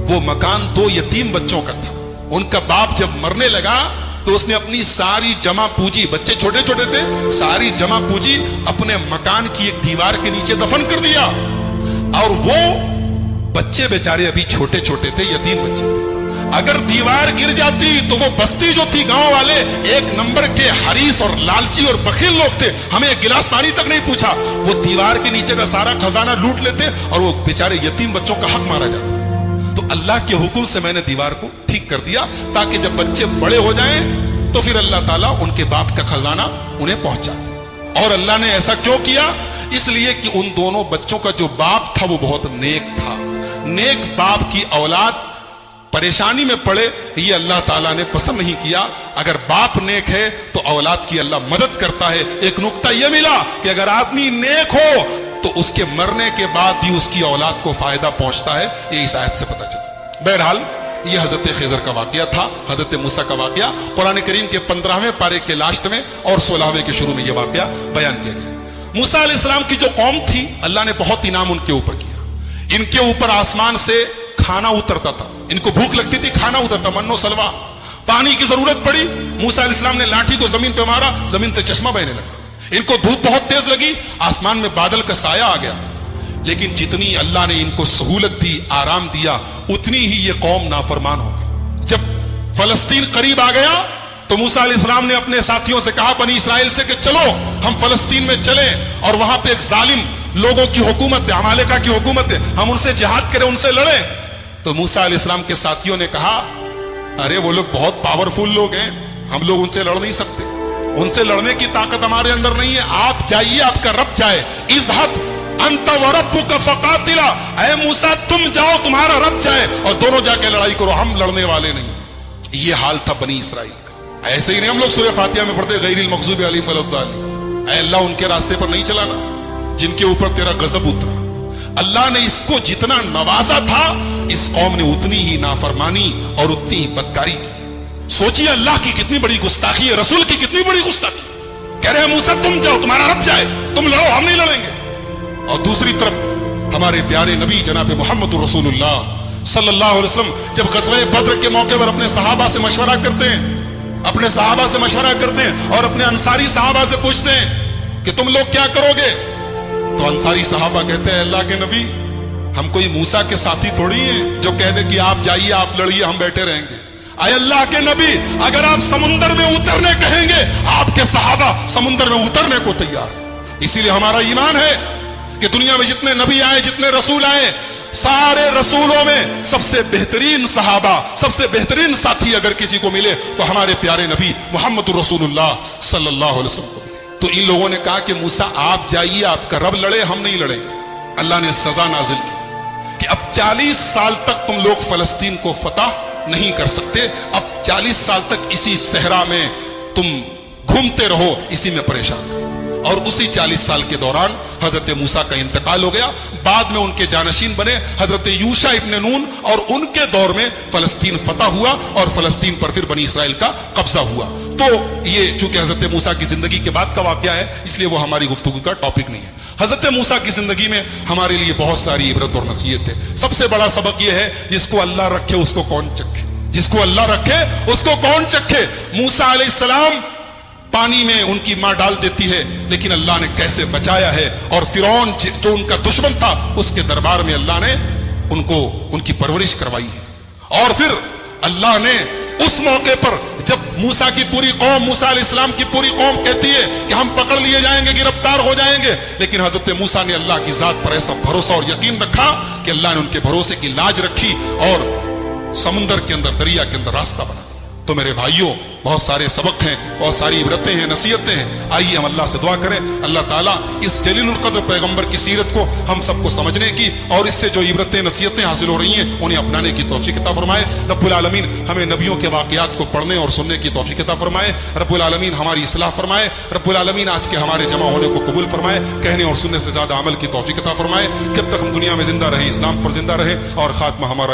وہ مکان 2 یتیم بچوں کا تھا. ان کا باپ جب مرنے لگا تو اس نے اپنی ساری جمع پونجی, بچے چھوٹے چھوٹے تھے, ساری جمع پونجی اپنے مکان کی ایک دیوار کے نیچے دفن کر دیا. اور وہ بچے بیچارے ابھی چھوٹے چھوٹے تھے, یتیم بچے تھے. اگر دیوار گر جاتی تو وہ بستی جو تھی, گاؤں والے ایک نمبر کے حریص اور لالچی اور بخیل لوگ تھے, ہمیں ایک گلاس پانی تک نہیں پوچھا, وہ دیوار کے نیچے کا سارا خزانہ لوٹ لیتے اور وہ بیچارے یتیم بچوں کا حق مارا جاتا. تو اللہ کے حکم سے میں نے دیوار کو ٹھیک کر دیا تاکہ جب بچے بڑے ہو جائیں تو پھر اللہ تعالیٰ ان کے باپ کا خزانہ انہیں پہنچا دے. اور اللہ نے ایسا کیوں کیا؟ اس لیے کہ ان دونوں بچوں کا جو باپ تھا وہ بہت نیک تھا. نیک باپ کی اولاد پریشانی میں پڑے, یہ اللہ تعالیٰ نے پسند نہیں کیا. اگر باپ نیک ہے تو اولاد کی اللہ مدد کرتا ہے. ایک نقطہ یہ ملا کہ اگر آدمی نیک ہو تو اس کے مرنے کے بعد بھی اس کی اولاد کو فائدہ پہنچتا ہے. یہ اس آیت سے پتہ چلا. بہرحال یہ حضرت خضر کا واقعہ تھا, حضرت موسیٰ کا واقعہ. قرآن کریم کے 15ویں پارے کے لاسٹ میں اور 16ویں کے شروع میں یہ واقعہ بیان کیا گیا. موسیٰ علیہ السلام کی جو قوم تھی, اللہ نے بہت انعام ان کے اوپر کیا. ان کے اوپر آسمان سے کھانا اترتا تھا, ان کو بھوک لگتی تھی, کھانا اترتا, من و سلوا. پانی کی ضرورت پڑی، موسیٰ علیہ السلام نے لاٹھی کو زمین پہ مارا، زمین سے چشمہ بہنے لگا۔ ان کو دھوپ بہت تیز لگی، آسمان میں بادل کا سایہ آ گیا، لیکن جتنی اللہ نے ان کو سہولت دی، آرام دیا، اتنی ہی یہ قوم نافرمان ہو گئی۔ جب فلسطین قریب آ گیا تو موسیٰ علیہ السلام نے اپنے ساتھیوں سے کہا، بنی اسرائیل سے، کہ چلو ہم فلسطین میں چلیں، اور وہاں پہ ایک ظالم لوگوں کی حکومت ہے، عمالقہ کی حکومت ہے، ہم ان سے جہاد کریں، ان سے لڑیں۔ تو موسیٰ علیہ السلام کے ساتھیوں نے کہا، ارے وہ لوگ بہت پاورفل لوگ ہیں، ہم لوگ ان سے لڑ نہیں سکتے، ان سے لڑنے کی طاقت ہمارے اندر نہیں ہے، آپ جائیے، آپ کا رب جائے، اذهب انت وربک فقاتلا، اے موسیٰ تم جاؤ، تمہارا رب جائے، اور دونوں جا کے لڑائی کرو، ہم لڑنے والے نہیں۔ یہ حال تھا بنی اسرائیل کا۔ ایسے ہی نہیں ہم لوگ سورہ فاتحہ میں پڑھتے غیر المغضوب علیہم ولا الضالین، اے اللہ ان کے راستے پر نہیں چلانا جن کے اوپر تیرا غضب اترا۔ اللہ نے اس کو جتنا نوازا تھا، اس قوم نے اتنی ہی نافرمانی اور اتنی ہی بدکاری کی۔ سوچیے اللہ کی کتنی بڑی گستاخی ہے، رسول کی کتنی بڑی گستاخی۔ کہہ رہے ہیں موسیٰ تم جاؤ، تمہارا رب جائے، تم لڑو، ہم نہیں لڑیں گے۔ اور دوسری طرف ہمارے پیارے نبی جناب محمد رسول اللہ صلی اللہ علیہ وسلم جب غزوہ بدر کے موقع پر اپنے صحابہ سے مشورہ کرتے ہیں، اپنے صحابہ سے مشورہ کرتے ہیں اور اپنے انصاری صحابہ سے پوچھتے ہیں کہ تم لوگ کیا کرو گے؟ تو انصاری صحابہ کہتے ہیں، اللہ کے نبی ہم کوئی موسیٰ کے ساتھی تھوڑی ہیں جو کہہ دے کہ آپ جائیے، آپ لڑیے، ہم بیٹھے رہیں گے۔ اے اللہ کے نبی اگر آپ سمندر میں اترنے کہیں گے، آپ کے صحابہ سمندر میں اترنے کو تیار۔ اسی لیے ہمارا ایمان ہے کہ دنیا میں جتنے نبی آئے، جتنے رسول آئے، سارے رسولوں میں سب سے بہترین صحابہ، سب سے بہترین ساتھی اگر کسی کو ملے تو ہمارے پیارے نبی محمد رسول اللہ صلی اللہ علیہ وسلم کو ملے۔ تو ان لوگوں نے کہا کہ موسیٰ آپ جائیے، آپ کا رب لڑے، ہم نہیں لڑیں گے۔ اللہ نے سزا نازل کی کہ اب 40 سال تک تم لوگ فلسطین کو فتح نہیں کر سکتے، اب 40 سال تک اسی صحرا میں تم گھومتے رہو، اسی میں پریشان۔ اور اسی 40 سال کے دوران حضرت موسیٰ کا انتقال ہو گیا، بعد میں ان کے جانشین بنے حضرت یوشع ابن نون، اور ان کے دور میں فلسطین فتح ہوا اور فلسطین پر پھر بنی اسرائیل کا قبضہ ہوا۔ تو یہ چونکہ حضرت موسیٰ کی زندگی کے بعد کا واقعہ ہے، اس لیے وہ ہماری گفتگو کا ٹاپک نہیں ہے۔ حضرت موسیٰ کی زندگی میں ہمارے لیے بہت ساری عبرت اور نصیحت ہے۔ سب سے بڑا سبق یہ ہے، جس کو اللہ رکھے اس کو کون چکھے، جس کو اللہ رکھے اس کو کون چکھے۔ موسیٰ علیہ السلام پانی میں ان کی ماں ڈال دیتی ہے، لیکن اللہ نے کیسے بچایا ہے، اور فرعون جو ان کا دشمن تھا، اس کے دربار میں اللہ نے ان کو ان کی پرورش کروائی ہے۔ اور پھر اللہ نے اس موقع پر جب موسیٰ کی پوری قوم، موسیٰ علیہ السلام کی پوری قوم کہتی ہے کہ ہم پکڑ لیے جائیں گے، گرفتار ہو جائیں گے، لیکن حضرت موسیٰ نے اللہ کی ذات پر ایسا بھروسہ اور یقین رکھا کہ اللہ نے ان کے بھروسے کی لاج رکھی اور سمندر کے اندر، دریا کے اندر راستہ بنا دیا۔ تو میرے بھائیوں، بہت سارے سبق ہیں، بہت ساری عبرتیں ہیں، نصیحتیں ہیں۔ آئیے ہم اللہ سے دعا کریں، اللہ تعالیٰ اس جلیل القدر پیغمبر کی سیرت کو ہم سب کو سمجھنے کی اور اس سے جو عبرتیں، نصیحتیں حاصل ہو رہی ہیں، انہیں اپنانے کی توفیق عطا فرمائے۔ رب العالمین ہمیں نبیوں کے واقعات کو پڑھنے اور سننے کی توفیق عطا فرمائے۔ رب العالمین ہماری اصلاح فرمائے۔ رب العالمین آج کے ہمارے جمع ہونے کو قبول فرمائے، کہنے اور سننے سے زیادہ عمل کی توفیق عطا فرمائے۔ جب تک ہم دنیا میں زندہ رہیں، اسلام پر زندہ رہیں اور خاتمہ ہمارا